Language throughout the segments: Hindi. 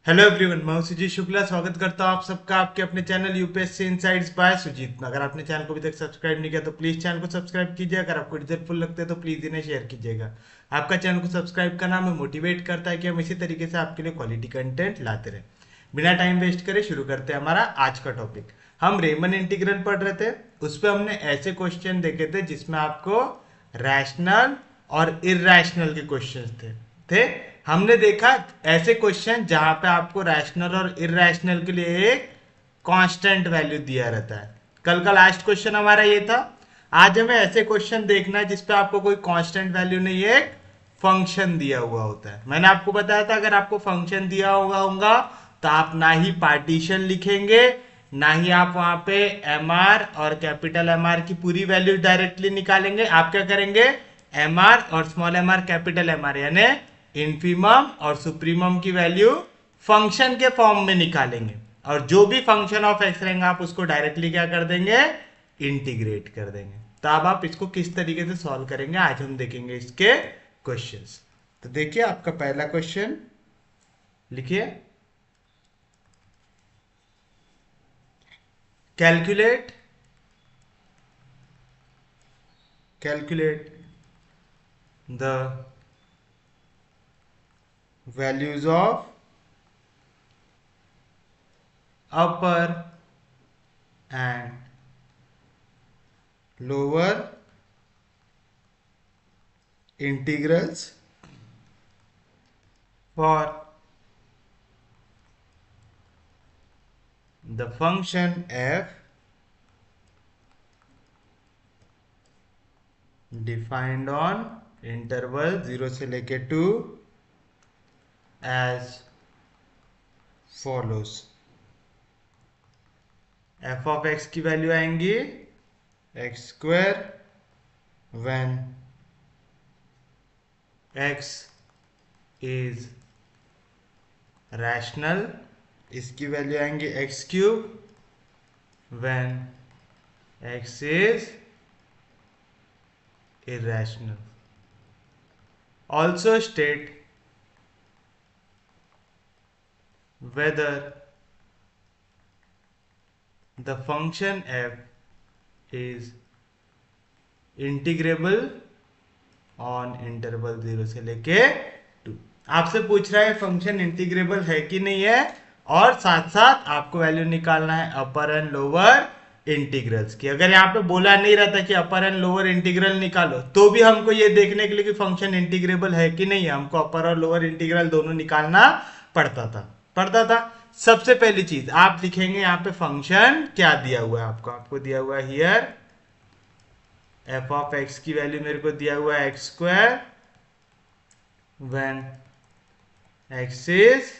हेलो एवरीवन, मैं हूं सुजीत शुक्ला। स्वागत करता हूं आप सबका आपके अपने channel UPSC insights by Sujeet में। अगर आपने चैनल को अभी तक सब्सक्राइब नहीं किया तो प्लीज चैनल को सब्सक्राइब कीजिए। अगर आपको रिजल्ट फुल लगते हैं तो प्लीज इन्हें शेयर कीजिएगा। आपका चैनल को सब्सक्राइब करना हमें मोटिवेट करता है कि हम इसी तरीके से आपके लिए क्वालिटी कंटेंट लाते रहे। बिना टाइम वेस्ट करे शुरू करते हैं हमारा आज का टॉपिक। हम रेमन इंटीग्रल पढ़ रहे थे, उस पर हमने ऐसे क्वेश्चन देखे थे जिसमें आपको रैशनल और इरैशनल के क्वेश्चंस थे। हमने देखा ऐसे क्वेश्चन जहां पे आपको रैशनल और इरैशनल के लिए एक कांस्टेंट वैल्यू दिया रहता है। कल का लास्ट क्वेश्चन हमारा ये था। आज हमें ऐसे क्वेश्चन देखना है जिसपे आपको कोई कांस्टेंट वैल्यू नहीं, एक फंक्शन दिया हुआ होता है। मैंने आपको बताया था अगर आपको फंक्शन दिया होगा तो आप ना ही पार्टीशन लिखेंगे, ना ही आप वहां पे एम आर और कैपिटल एम आर की पूरी वैल्यू डायरेक्टली निकालेंगे। आप क्या करेंगे, एम आर और small M R capital M R यानी इन्फीमम और सुप्रीमम की वैल्यू फंक्शन के फॉर्म में निकालेंगे, और जो भी फंक्शन ऑफ एक्स रहेंगे आप उसको डायरेक्टली क्या कर देंगे, इंटीग्रेट कर देंगे। तो अब आप इसको किस तरीके से सॉल्व करेंगे आज हम देखेंगे इसके क्वेश्चंस। तो देखिए आपका पहला क्वेश्चन लिखिए, calculate the values of upper and lower integrals for the function f defined on interval 0 से लेके 2 as follows। f of x की वैल्यू आएंगी x square when x is rational, इसकी वैल्यू आएंगी x cube when x is irrational। also state whether the function f is integrable on interval 0 से लेके 2। आपसे पूछ रहा है फंक्शन इंटीग्रेबल है कि नहीं है, और साथ साथ आपको वैल्यू निकालना है अपर एंड लोअर इंटीग्रल्स की। अगर यहाँ पे बोला नहीं रहता कि अपर एंड लोअर इंटीग्रल निकालो तो भी हमको ये देखने के लिए कि फंक्शन इंटीग्रेबल है कि नहीं है, हमको अपर और लोअर इंटीग्रल दोनों निकालना पड़ता था। सबसे पहली चीज आप लिखेंगे यहाँ पे फंक्शन क्या दिया हुआ है आपको दिया हुआ है हियर एफ ऑफ एक्स की वैल्यू मेरे को दिया हुआ है x square when x is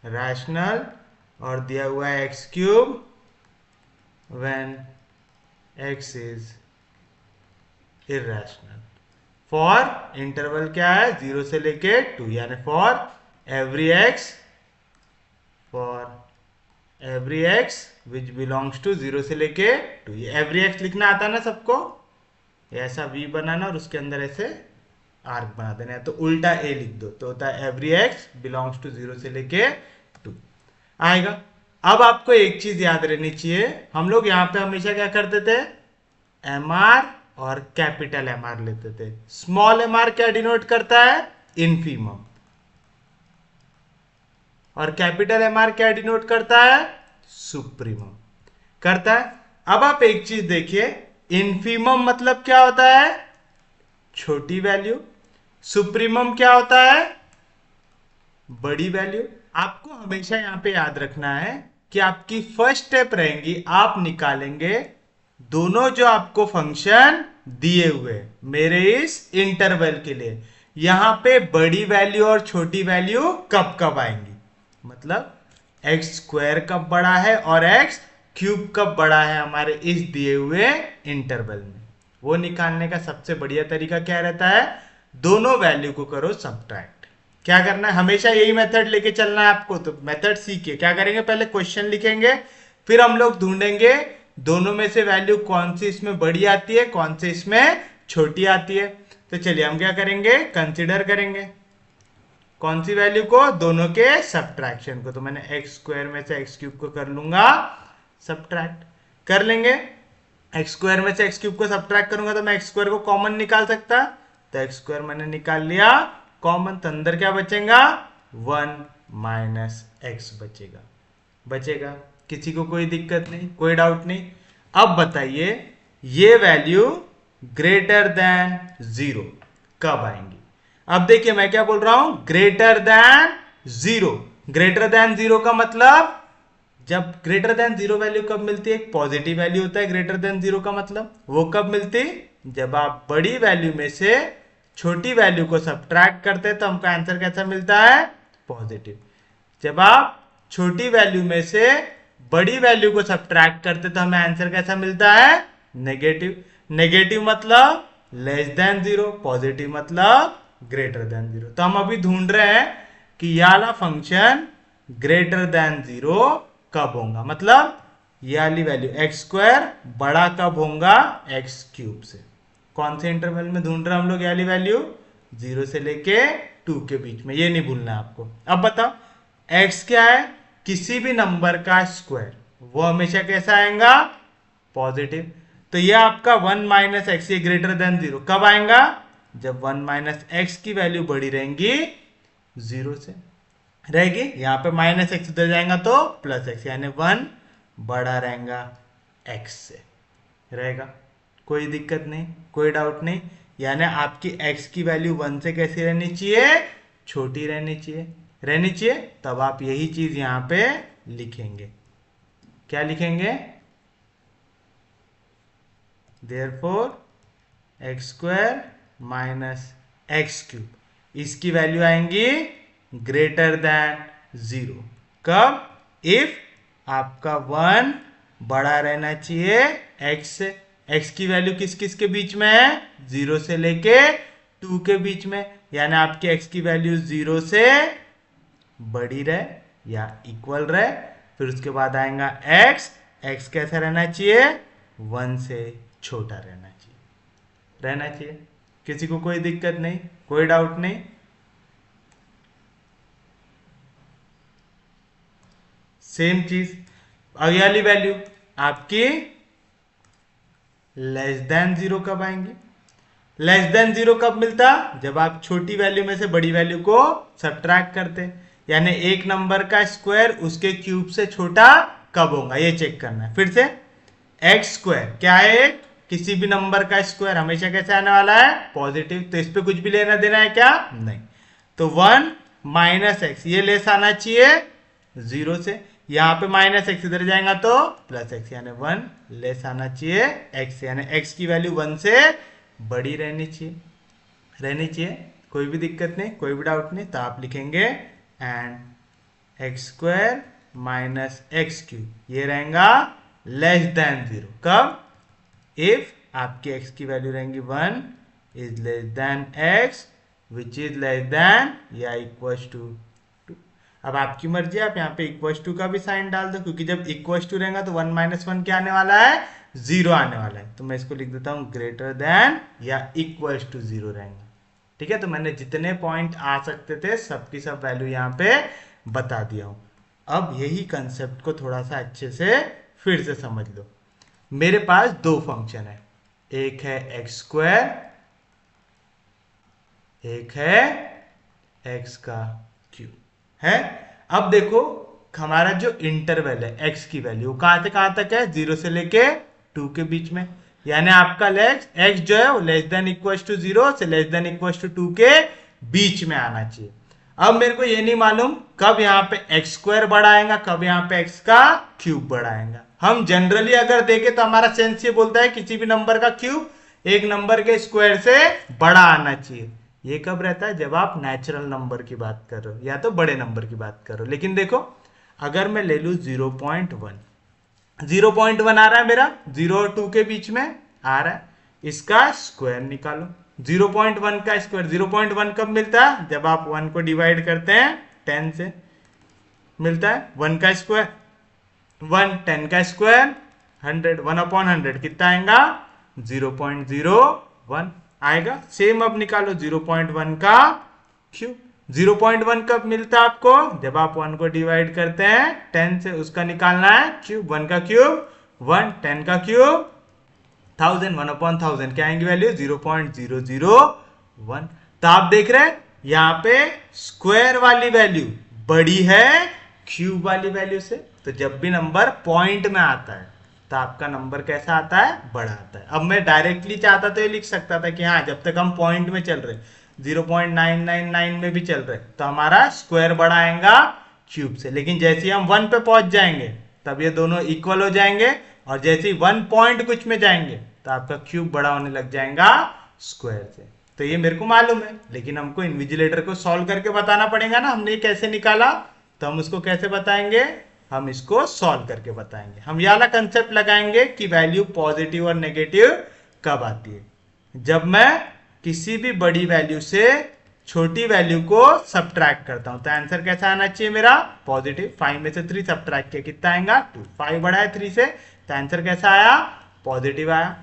rational, और दिया हुआ है X cube when x is irrational. For interval क्या है 0 से लेके 2, यानी for every X which belongs to 0 से लेके 2। ये एवरी एक्स लिखना आता है ना सबको, ऐसा वी बनाना और उसके अंदर ऐसे आर्क बना देना है, तो उल्टा ए लिख दो तो होता है एवरी एक्स बिलोंग्स टू 0 से लेके 2 आएगा। अब आपको एक चीज याद रहनी चाहिए, हम लोग यहाँ पे हमेशा क्या करते थे, एम आर और कैपिटल एम आर लेते थे। स्मॉल एम आर क्या डिनोट करता है, इन्फीमम, और कैपिटल एम आर क्या डिनोट करता है, सुप्रीमम करता है। अब आप एक चीज देखिए, इन्फीमम मतलब क्या होता है, छोटी वैल्यू, सुप्रीमम क्या होता है, बड़ी वैल्यू। आपको हमेशा यहां पे याद रखना है कि आपकी फर्स्ट स्टेप रहेंगी, आप निकालेंगे दोनों जो आपको फंक्शन दिए हुए मेरे इस इंटरवल के लिए, यहां पे बड़ी वैल्यू और छोटी वैल्यू कब कब आएंगी, मतलब एक्स स्क्वायर कब बड़ा है और एक्स क्यूब कब बड़ा है हमारे इस दिए हुए इंटरवल में, वो निकालने का सबसे बढ़िया तरीका क्या रहता है, दोनों वैल्यू को करो सब्ट्रैक्ट। क्या करना है, हमेशा यही मेथड लेके चलना है आपको। तो मेथड सीखिए, क्या करेंगे, पहले क्वेश्चन लिखेंगे, फिर हम लोग ढूंढेंगे दोनों में से वैल्यू कौन सी इसमें बड़ी आती है, कौन सी इसमें छोटी आती है। तो चलिए हम क्या करेंगे, कंसिडर करेंगे कौन सी वैल्यू को? दोनों के सब्ट्रैक्शन को। तो मैंने एक्स स्क्वायर में से एक्स क्यूब को कर लूंगा सब्ट्रैक्ट। कर लेंगे, एक्स स्क्वायर में से एक्स क्यूब को सब्ट्रैक्ट करूंगा तो मैं एक्स स्क्वायर को कॉमन निकाल सकता, तो एक्स स्क्वायर मैंने निकाल लिया कॉमन, तो अंदर क्या बचेगा? 1 माइनस एक्स बचेगा। किसी को कोई दिक्कत नहीं, कोई डाउट नहीं। अब बताइए ये वैल्यू ग्रेटर देन 0 कब आएंगी? अब देखिए मैं क्या बोल रहा हूं, ग्रेटर देन 0। ग्रेटर देन 0 का मतलब, जब ग्रेटर देन 0 वैल्यू कब मिलती है? एक पॉजिटिव वैल्यू होता है ग्रेटर देन 0 का मतलब। वो कब मिलती? जब आप बड़ी वैल्यू में से छोटी वैल्यू को सब्ट्रैक्ट करते हैं तो हमको आंसर कैसा मिलता है? पॉजिटिव। जब आप छोटी वैल्यू में से बड़ी वैल्यू को सब्ट्रैक्ट करते तो हमें आंसर कैसा मिलता है? नेगेटिव। नेगेटिव मतलब लेस देन 0, पॉजिटिव मतलब ग्रेटर देन 0। तो हम अभी ढूंढ रहे हैं कि यह वाला फंक्शन ग्रेटर देन 0 कब होगा, मतलब ये वाली वैल्यू एक्स स्क्वायर बड़ा कब होगा एक्स क्यूब से। कौन से इंटरवल में ढूंढ रहे हैं हम लोग? ये वाली वैल्यू 0 से लेके 2 के बीच में, ये नहीं भूलना है आपको। अब बताओ x क्या है? किसी भी नंबर का स्क्वायर, वो हमेशा कैसा आएगा? पॉजिटिव। तो ये आपका 1 माइनस एक्स, ये ग्रेटर देन 0 कब आएगा? जब 1 माइनस एक्स की वैल्यू बड़ी रहेंगी 0 से रहेगी। यहां पे माइनस एक्स उधर जाएगा तो प्लस एक्स, यानी 1 बड़ा रहेगा एक्स से रहेगा। कोई दिक्कत नहीं, कोई डाउट नहीं। यानी आपकी x की वैल्यू 1 से कैसी रहनी चाहिए? छोटी रहनी चाहिए। तब आप यही चीज यहां पे लिखेंगे। क्या लिखेंगे? Therefore x square minus x cube, इसकी वैल्यू आएंगी ग्रेटर देन 0 कब? इफ आपका 1 बड़ा रहना चाहिए x से। x की वैल्यू किस किस के बीच में है? 0 से लेके 2 के बीच में। यानी आपकी x की वैल्यू 0 से बड़ी रहे या इक्वल रहे। फिर उसके बाद आएगा x कैसा रहना चाहिए? 1 से छोटा रहना चाहिए। किसी को कोई दिक्कत नहीं, कोई डाउट नहीं। सेम चीज अगली वाली वैल्यू आपकी लेस देन 0 कब आएंगी? लेस देन 0 कब मिलता? जब आप छोटी वैल्यू में से बड़ी वैल्यू को सब्ट्रैक्ट करते। यानी एक नंबर का स्क्वायर उसके क्यूब से छोटा कब होगा, ये चेक करना है। फिर से एक्स स्क्वायर क्या है? किसी भी नंबर का स्क्वायर हमेशा कैसे आने वाला है? पॉजिटिव। तो इस पे कुछ भी लेना देना है क्या? नहीं। तो 1 माइनस एक्स, ये लेस आना चाहिए 0 से। यहां पे माइनस एक्स इधर जाएगा तो प्लस एक्स, यानी 1 लेस आना चाहिए एक्स, यानी एक्स की वैल्यू 1 से बड़ी रहनी चाहिए। कोई भी दिक्कत नहीं, कोई भी डाउट नहीं। तो आप लिखेंगे and x square minus x cube, ये रहेगा लेस देन 0 कब? इफ आपकी x की वैल्यू रहेंगी 1 is less than x which is less then या इक्वल्स टू 2। अब आपकी मर्जी, आप यहाँ पे इक्वल्स टू का भी साइन डाल दो, क्योंकि जब इक्वल्स टू रहेगा तो 1 माइनस 1 क्या आने वाला है? 0 आने वाला है। तो मैं इसको लिख देता हूँ ग्रेटर देन या इक्वल्स टू 0 रहेगा। ठीक है, तो मैंने जितने पॉइंट आ सकते थे सबकी सब वैल्यू यहाँ पे बता दिया हूं। अब यही कंसेप्ट को थोड़ा सा अच्छे से फिर से समझ लो। मेरे पास दो फंक्शन है, एक है एक्स स्क्वायर, एक है एक्स का क्यूब है। अब देखो हमारा जो इंटरवल है एक्स की वैल्यू कहां से कहां तक है? 0 से लेके 2 के बीच में। यानी आपका एक्स जो है वो लेस देन इक्वल टू 0 से लेस देन इक्वल टू 2 के बीच में आना चाहिए। अब मेरे को ये नहीं मालूम कब यहाँ पे एक्स स्क्वायर बड़ा आएगा, कब यहाँ पे एक्स का क्यूब बड़ा आएगा। हम जनरली अगर देखें तो हमारा सेंस ये बोलता है किसी भी नंबर का क्यूब एक नंबर के स्क्वायर से बड़ा आना चाहिए। ये कब रहता है? जब आप नेचुरल नंबर की बात कर रहे हो या तो बड़े नंबर की बात कर रहे हो। लेकिन देखो अगर मैं ले लू 0.1 आ रहा है मेरा, 0 और 2 के बीच में आ रहा है, इसका स्क्वायर निकालो। 0.1 का स्क्वायर, 0.1 कब मिलता है? जब आप 1 को डिवाइड करते हैं 10 से मिलता है 1 का स्क्वायर। 1 10 का स्क्वायर 100, 1/100 कितना आएगा? 0.01 आएगा। सेम अब निकालो 0.1 का क्यूब, 0.1 कब मिलता है आपको? जब आप 1 को डिवाइड करते हैं 10 से, उसका निकालना है क्यूब। 1 का क्यूब 1, 10 का क्यूब 1000, 1/1000 क्या आएंगी वैल्यू? 0.001। तो आप देख रहे हैं यहाँ पे स्क्वायर वाली वैल्यू बड़ी है क्यूब वाली वैल्यू से। तो जब भी नंबर पॉइंट में आता है तो आपका नंबर कैसा आता है? बड़ा आता है। अब मैं डायरेक्टली चाहता तो ये लिख सकता था कि हाँ, जब तक हम पॉइंट में चल रहे 0.999 में भी चल रहे तो हमारा स्क्वायर बड़ा आएगा क्यूब से। लेकिन जैसे ही हम 1 पे पहुंच जाएंगे तब ये दोनों इक्वल हो जाएंगे, और जैसे ही 1 पॉइंट कुछ में जाएंगे तो आपका क्यूब बड़ा होने लग जाएगा स्क्वायर से। तो ये मेरे को मालूम है, लेकिन हमको इन्विजिलेटर को सॉल्व करके बताना पड़ेगा ना, हमने कैसे निकाला। तो हम उसको कैसे बताएंगे? हम इसको सॉल्व करके बताएंगे। हम ये वाला कंसेप्ट लगाएंगे कि वैल्यू पॉजिटिव और नेगेटिव कब आती है? जब मैं किसी भी बड़ी वैल्यू से छोटी वैल्यू को सब्ट्रैक्ट करता हूं। तो आंसर कैसा आना चाहिए मेरा? पॉजिटिव। 5 में से 3 सब्ट्रैक्ट किया कितना आएगा? 2। 5 बड़ा है 3 से, तो आंसर कैसा आया? पॉजिटिव आया।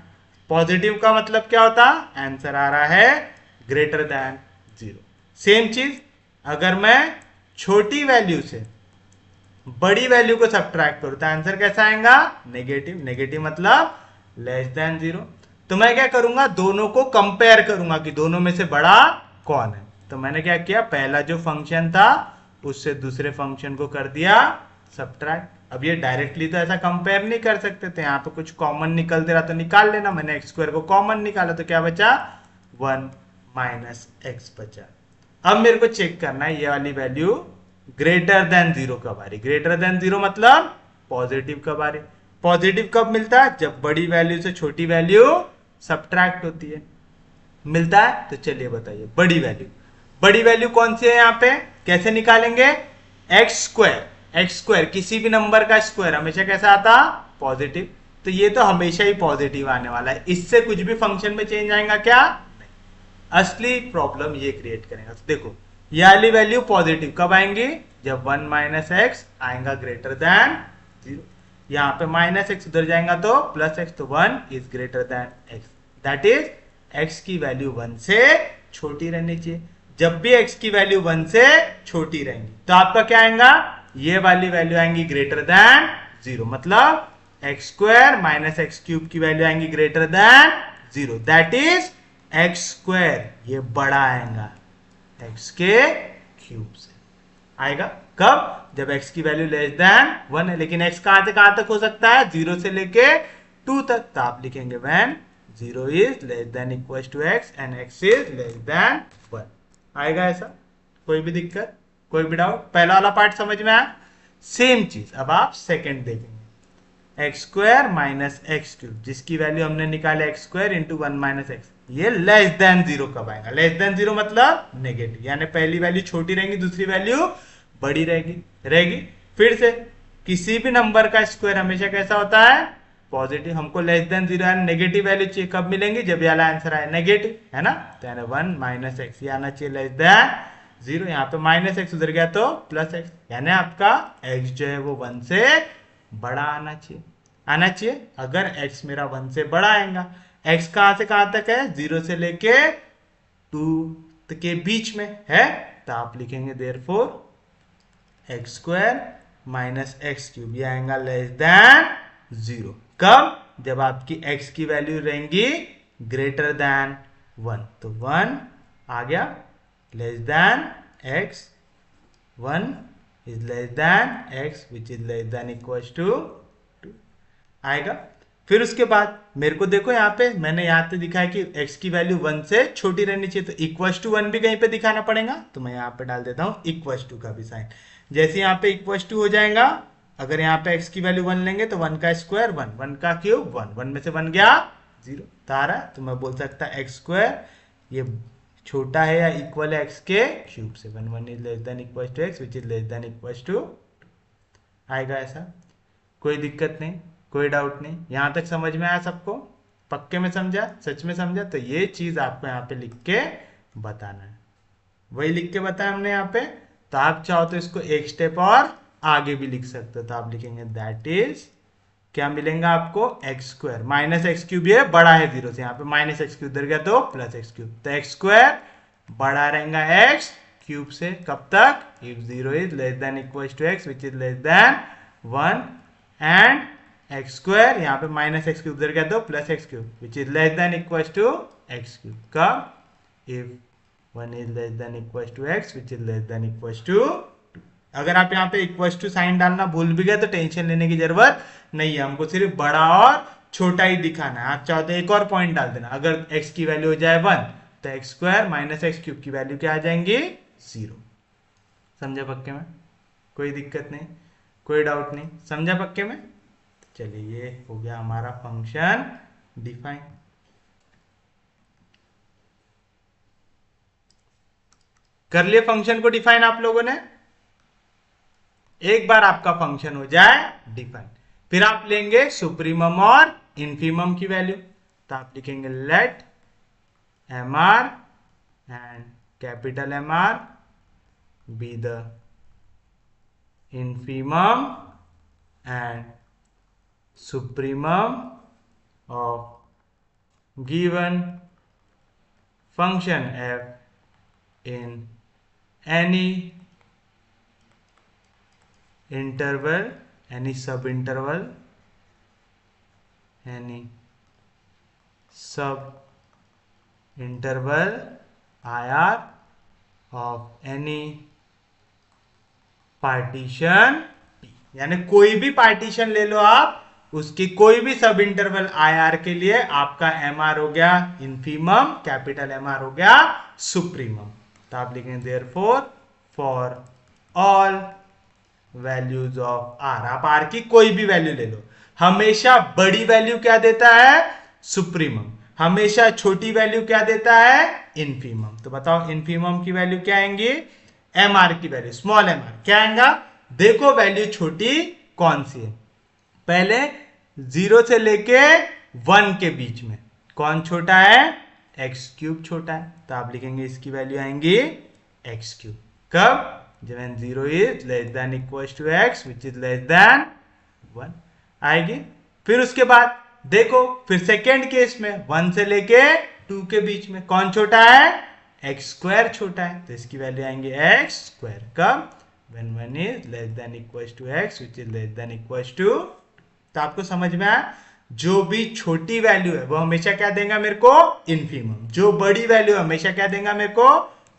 पॉजिटिव का मतलब क्या होता? आंसर आ रहा है ग्रेटर देन 0। सेम चीज अगर मैं छोटी वैल्यू से बड़ी वैल्यू को सब्ट्रैक्ट करूं तो आंसर कैसा आएगा? नेगेटिव। नेगेटिव मतलब लेस देन 0। तो मैं क्या करूंगा? दोनों को कंपेयर करूंगा कि दोनों में से बड़ा कौन है। तो मैंने क्या किया? पहला जो फंक्शन था उससे दूसरे फंक्शन को कर दिया सब्ट्रैक्ट। अब ये डायरेक्टली तो ऐसा कंपेयर नहीं कर सकते थे, यहाँ पे कुछ कॉमन निकलते रहा तो निकाल लेना। मैंने एक्स स्क्वायर को कॉमन निकाला तो क्या बचा? 1 माइनस एक्स बचा। अब मेरे को चेक करना है ये वाली वैल्यू ग्रेटर देन 0 कब आ रही। ग्रेटर देन 0 मतलब पॉजिटिव कब आ रही। पॉजिटिव कब मिलता है? जब बड़ी वैल्यू से छोटी वैल्यू सब्ट्रैक्ट होती है। मिलता है? तो चलिए बताइए बड़ी वैल्यू। बड़ी वैल्यू कौन सी है यहाँ पे? कैसे निकालेंगे? X square. एक्स स्क्वायर किसी भी नंबर का स्क्वायर हमेशा कैसा आता? पॉजिटिव। तो ये तो हमेशा ही पॉजिटिव आने वाला है, इससे कुछ भी फंक्शन में चेंज आएगा क्या? नहीं। असली प्रॉब्लम ये क्रिएट करेगा। तो देखो ये वाली वैल्यू पॉजिटिव कब आएंगी? जब 1 माइनस एक्स आएगा ग्रेटर देन 0। यहाँ पे माइनस एक्स उधर जाएगा तो प्लस एक्स, तो 1 is greater than x. That is x की वैल्यू 1 से छोटी रहनी चाहिए। जब भी एक्स की वैल्यू 1 से छोटी रहेंगी तो आपका क्या आएगा? ये वाली वैल्यू आएंगी ग्रेटर देन 0। मतलब x square minus x cube की वैल्यू आएंगी greater than 0। That is x square ये बड़ा आएगा एक्स के क्यूब से। आएगा कब? जब x की वैल्यू लेस देन 1 है। लेकिन x कहां से कहां तक हो सकता है? 0 से लेके 2 तक। तो आप लिखेंगे when 0 is less than equal to x and x is less than 1। आएगा ऐसा? कोई भी दिक्कत, कोई भी डाउट? पहला वाला पार्ट समझ में आया? सेम चीज अब आप सेकंड देखेंगे। X square minus x cube जिसकी वैल्यू हमने निकाले x square into 1 minus X, ये लेस देन 0 कब आएगा? लेस देन 0 मतलब नेगेटिव, यानी पहली वैल्यू छोटी रहेगी दूसरी वैल्यू बड़ी रहेगी। फिर से किसी भी नंबर का स्क्वायर हमेशा कैसा होता है? पॉजिटिव। हमको लेस देन 0 यानी नेगेटिव वैल्यू चाहिए। कब मिलेंगी? जब वाला आंसर आए नेगेटिव, है ना? तो यानी 1 माइनस एक्स ये आना चाहिए लेस देन 0। यहाँ पे माइनस एक्स उधर गया तो प्लस एक्स, यानी आपका एक्स जो है वो 1 से बड़ा आना चाहिए। अगर x मेरा 1 से बड़ा आएगा, x कहां से कहां तक है? 0 से लेके 2 के बीच में है। तो आप लिखेंगे therefore x square minus x cube ये आएगा लेस देन 0। कब? जब आपकी x की वैल्यू रहेंगी ग्रेटर देन 1। तो 1 आ गया less than x, 1 is less than x which is less than equal to 2 आएगा। फिर उसके बाद मेरे को देखो यहाँ पे मैंने यहाँ पे दिखाया कि x की वैल्यू 1 से छोटी रहनी चाहिए, तो इक्वल टू 1 भी कहीं पे दिखाना पड़ेगा। तो मैं यहाँ पे डाल देता हूँ इक्वल टू का भी साइन। जैसे यहाँ पे इक्वल टू हो जाएगा, अगर यहाँ पे x की वैल्यू 1 लेंगे तो 1 का स्क्वायर 1, 1 का क्यूब 1, 1 में से 1 गया 0 तो आ रहा है। तो मैं बोल सकता एक्स स्क्वायर ये छोटा है या इक्वल है x के क्यूब से। 1 1 is less than equal to x which is less than equal to आएगा ऐसा। कोई दिक्कत नहीं, कोई डाउट नहीं? यहां तक समझ में आया सबको? पक्के में समझा? सच में समझा? तो ये चीज आपको यहाँ पे लिख के बताना है। वही लिख के बताया हमने यहाँ पे। तो आप चाहो तो इसको एक स्टेप और आगे भी लिख सकते हो। तो आप लिखेंगे दैट इज क्या मिलेगा आपको? X square minus x cube ये बड़ा है 0 से, यहाँ पे माइनस एक्स क्यूब उधर गया तो प्लस एक्स क्यूब। तो एक्स स्क्वायर बड़ा रहेगा एक्स क्यूब से, कब तक? If 0 is less than equal to x which is less than 1 and x square, यहाँ पे माइनस एक्स क्यूब इधर क्या दो plus x cube which is less than equal to x cube, कब? If 1 is less than equal to x which is less than equal to 2। अगर आप यहाँ पे इक्वल टू साइन डालना भूल भी गए तो टेंशन लेने की जरूरत नहीं है, हमको सिर्फ बड़ा और छोटा ही दिखाना है। आप चाहो तो एक और पॉइंट डाल देना, अगर x की वैल्यू हो जाए 1 तो x square minus x cube की वैल्यू क्या आ जाएंगी? 0। समझा पक्के में? कोई दिक्कत नहीं, कोई डाउट नहीं, समझा पक्के में? चलिए ये हो गया हमारा फंक्शन डिफाइन। कर लिए फंक्शन को डिफाइन आप लोगों ने? एक बार आपका फंक्शन हो जाए डिफाइन, फिर आप लेंगे सुप्रीमम और इनफीमम की वैल्यू। तो आप लिखेंगे late MR and capital MR be the infimum and supremum of given function f in any interval, any subinterval, any sub interval IR of any partition P, यानी कोई भी पार्टीशन ले लो आप, उसकी कोई भी सब इंटरवल IR के लिए आपका MR हो गया इनफीमम, कैपिटल MR हो गया सुप्रीमम। तो आप लिखेंगे therefore for all values of R, आप R की कोई भी वैल्यू ले लो, हमेशा बड़ी वैल्यू क्या देता है? सुप्रीमम। हमेशा छोटी वैल्यू क्या देता है? इनफीमम। तो बताओ इनफीमम की वैल्यू क्या आएंगी? MR की वैल्यू स्मॉल mr क्या आएगा? देखो वैल्यू छोटी कौन सी है, पहले 0 से लेके 1 के बीच में कौन छोटा है? एक्स क्यूब छोटा है। तो आप लिखेंगे इसकी वैल्यू आएंगी एक्स क्यूब, कब? जब 0 is less than equal to x which is less than 1 आएगी। फिर उसके बाद देखो फिर सेकेंड केस में 1 से लेके 2 के बीच में कौन छोटा है? एक्स स्क्वायर छोटा है, तो इसकी वैल्यू आएंगे एक्स स्क्वायर, कब? when 1 is less than equals to x which is less than equals to। तो आपको समझ में आया, जो भी छोटी वैल्यू है वो हमेशा क्या देगा मेरे को? इनफीमम। जो बड़ी वैल्यू हमेशा क्या देगा मेरे को?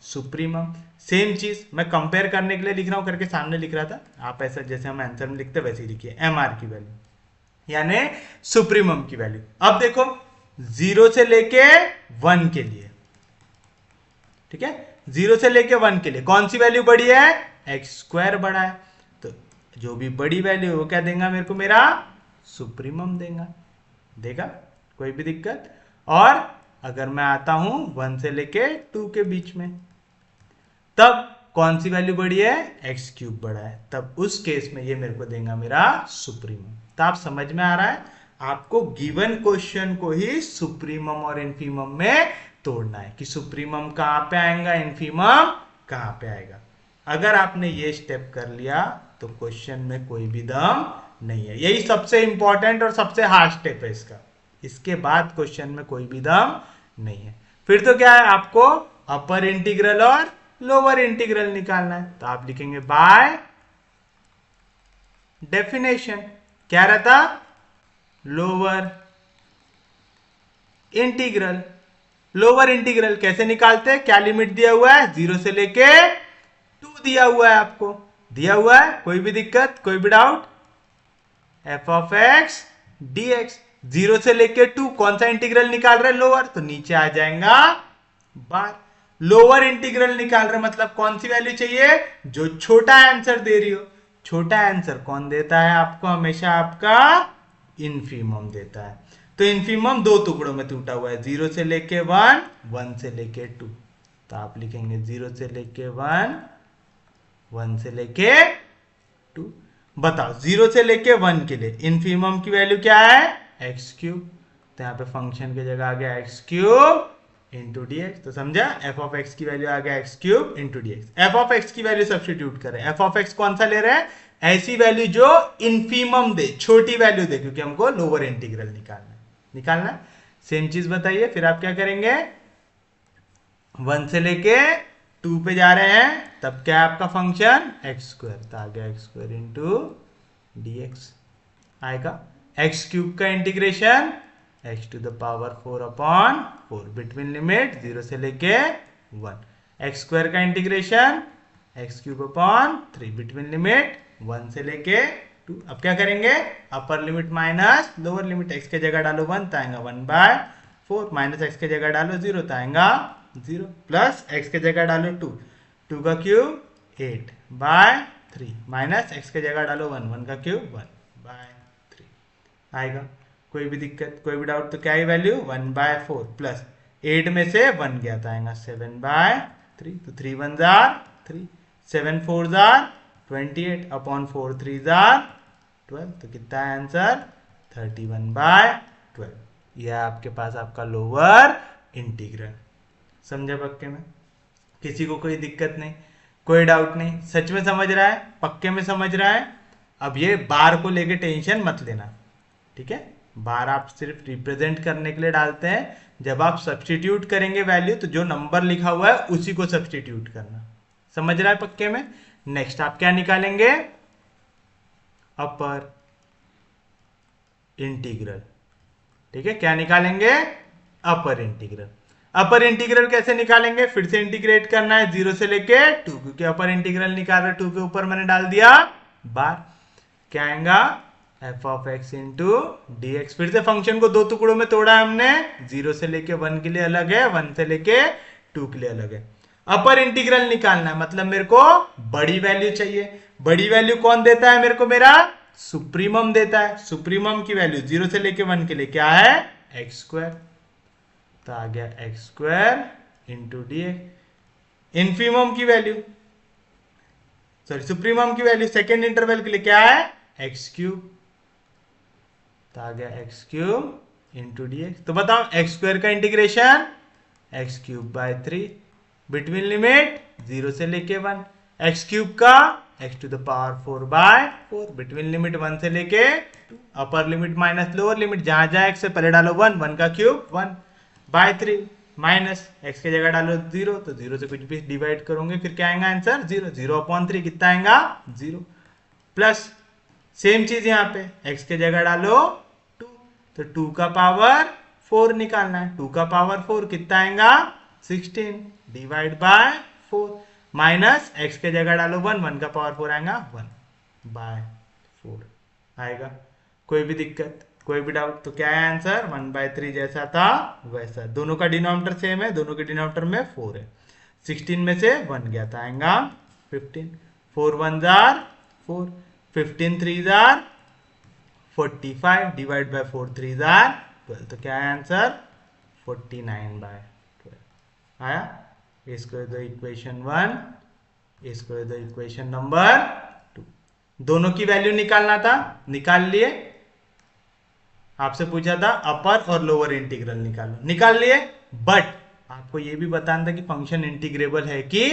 सुप्रीमम। सेम चीज मैं कंपेयर करने के लिए लिख रहा हूं, करके सामने लिख रहा था, आप ऐसा जैसे हम आंसर में लिखते वैसे ही लिखिए MR की वैल्यू यानी सुप्रीमम की वैल्यू। अब देखो 0 से लेके 1 के लिए, ठीक है, 0 से लेके 1 के लिए कौन सी वैल्यू बड़ी है? एक्स स्क्वायर बड़ा है, तो जो भी बड़ी वैल्यू है वो क्या देगा मेरे को? मेरा सुप्रीमम देगा, कोई भी दिक्कत? और अगर मैं आता हूं 1 से लेके 2 के बीच में, तब कौन सी वैल्यू बड़ी है? एक्स क्यूब बड़ा है, तब उस केस में ये मेरे को देगा मेरा सुप्रीमम। तो आप समझ में आ रहा है, आपको गिवन क्वेश्चन को ही सुप्रीमम और इनफीमम में तोड़ना है कि सुप्रीमम कहां पे आएगा, इनफीमम कहां पे आएगा। अगर आपने ये स्टेप कर लिया तो क्वेश्चन में कोई भी दम नहीं है। यही सबसे इंपॉर्टेंट और सबसे हार्ड स्टेप है इसका, इसके बाद क्वेश्चन में कोई भी दम नहीं है। फिर तो क्या है, आपको अपर इंटीग्रल और लोअर इंटीग्रल निकालना है। तो आप लिखेंगे बाय डेफिनेशन, क्या रहता? Lower integral. लोअर इंटीग्रल कैसे निकालते हैं? क्या लिमिट दिया हुआ है? 0 से लेके 2 दिया हुआ है, आपको दिया हुआ है, कोई भी दिक्कत, कोई भी doubt? f of x dx 0 से लेके 2 कौन सा इंटीग्रल निकाल रहे हैं? लोअर, तो नीचे आ जाएगा बार। लोअर इंटीग्रल निकाल रहे मतलब कौन सी वैल्यू चाहिए? जो छोटा आंसर दे रही हो। छोटा आंसर कौन देता है आपको? हमेशा आपका इनफीमम देता है। तो इनफीमम 2 टुकड़ों में टूटा हुआ है, 0 से लेके 1, 1 से लेके 2। तो आप लिखेंगे 0 से लेके 1, 1 से लेके 2। बताओ 0 से लेके 1 के लिए इनफीमम की वैल्यू क्या है? X cube. तो यहाँ पे फंक्शन की जगह आ गया एक्स क्यूब इंटू dx। तो समझा, f ऑफ x की वैल्यू आ गया X cube into dx। f of x की वैल्यू सब्स्टिट्यूट करें, f ऑफ x कौन सा ले रहे हैं? ऐसी वैल्यू जो इनफीमम दे, छोटी वैल्यू दे, क्योंकि हमको लोअर इंटीग्रल निकालना है। सेम चीज बताइए, फिर आप क्या करेंगे? 1 से लेके 2 पे जा रहे हैं तब क्या है आपका फंक्शन एक्स स्क्वायर, तो आ गया X square into D X आएगा। एक्स क्यूब का integration x to the power 4 upon 4 between limit 0 से लेके 1। एक्स स्क्वायर का integration x cube upon 3 between limit 1 से लेके 2। अब क्या करेंगे, upper limit minus lower limit, X के जगह डालो 1 तो आएगा 1/4, माइनस एक्स के जगह डालो 0 तो आएगा 0, प्लस एक्स के जगह डालो 2, 2 का क्यूब 8/3, माइनस एक्स के जगह डालो 1, 1 का क्यूब 1/3 आएगा। कोई भी दिक्कत, कोई भी डाउट तो क्या ही वैल्यू 1/4 प्लस 8 में से 1 गया तो आएगा 7/3, तो 3 1 जार 3, 7 4 जार 28 अपॉन 4 3 जार 12, तो कितना है आंसर 31/12। यह आपके पास आपका लोअर इंटीग्रल। समझा पक्के में, किसी को कोई दिक्कत नहीं, कोई डाउट नहीं, सच में समझ रहा है, पक्के में समझ रहा है। अब ये बार को लेके टेंशन मत लेना, ठीक है। बार आप सिर्फ रिप्रेजेंट करने के लिए डालते हैं, जब आप सब्सटीट्यूट करेंगे वैल्यू तो जो नंबर लिखा हुआ है उसी को सब्सटीट्यूट करना। समझ रहा है पक्के में। नेक्स्ट आप क्या निकालेंगे, अपर इंटीग्रल, ठीक है। क्या निकालेंगे, अपर इंटीग्रल। अपर इंटीग्रल कैसे निकालेंगे, फिर से इंटीग्रेट करना है 0 से लेके 2, क्योंकि अपर इंटीग्रल निकाल रहे 2 के ऊपर मैंने डाल दिया बार। क्या आएगा F of x into D x. फिर से फंक्शन को दो टुकड़ों में तोड़ा है हमने, 0 से लेके 1 के लिए अलग है, 1 से लेके 2 के लिए अलग है। अपर इंटीग्रल निकालना है, मतलब मेरे को बड़ी वैल्यू चाहिए। बड़ी वैल्यू कौन देता है मेरे को, मेरा सुप्रीमम देता है। सुप्रीमम की वैल्यू 0 से लेके 1 के लिए क्या है एक्स स्क्वायर, तो आ गया X square into D X. Infimum की वैल्यू, सॉरी सुप्रीमम की वैल्यू सेकेंड इंटरवल के लिए क्या है एक्स क्यूब, तो आ गया X cube into D x. तो बताओ एक्स स्क्वायर का integration x cube by 3 between limit 0 से लेके 1, एक्स क्यूब का X to the power 4/4 between limit 1 से लेके 2, upper limit minus lower limit, जहां जहां एक्स से पहले डालो 1, 1 का क्यूब 1/3, माइनस एक्स की जगह डालो 0, तो 0 से कुछ भी डिवाइड करोगे फिर क्या आएगा आंसर 0, 0/3 कितना आएगा 0, प्लस सेम चीज यहाँ पे x के जगह डालो 2, तो 2 का पावर 4 निकालना है, 2 का पावर 4 कितना आएगा 16 डिवाइड बाय 4, माइनस x के जगह डालो 1, 1 का पावर 4 आएगा 1/4 आएगा। कोई भी दिक्कत, कोई भी डाउट तो क्या है आंसर 1/3 जैसा था वैसा। दोनों का डिनोमिनेटर सेम है, दोनों के डिनोमिनेटर में 4 है, 16 में से 1 गया था आएगा 15, 4 1 jar 4, 15 3 jar 45 divide by 4 3 jar 12, तो क्या है आंसर 49/12 आया। इसको दो इक्वेशन 1, इसको दो इक्वेशन नंबर 2। दोनों की वैल्यू निकालना था, निकाल लिए। आपसे पूछा था अपर और लोअर इंटीग्रल निकालो, निकाल लिए। बट आपको यह भी बताना था कि फंक्शन इंटीग्रेबल है कि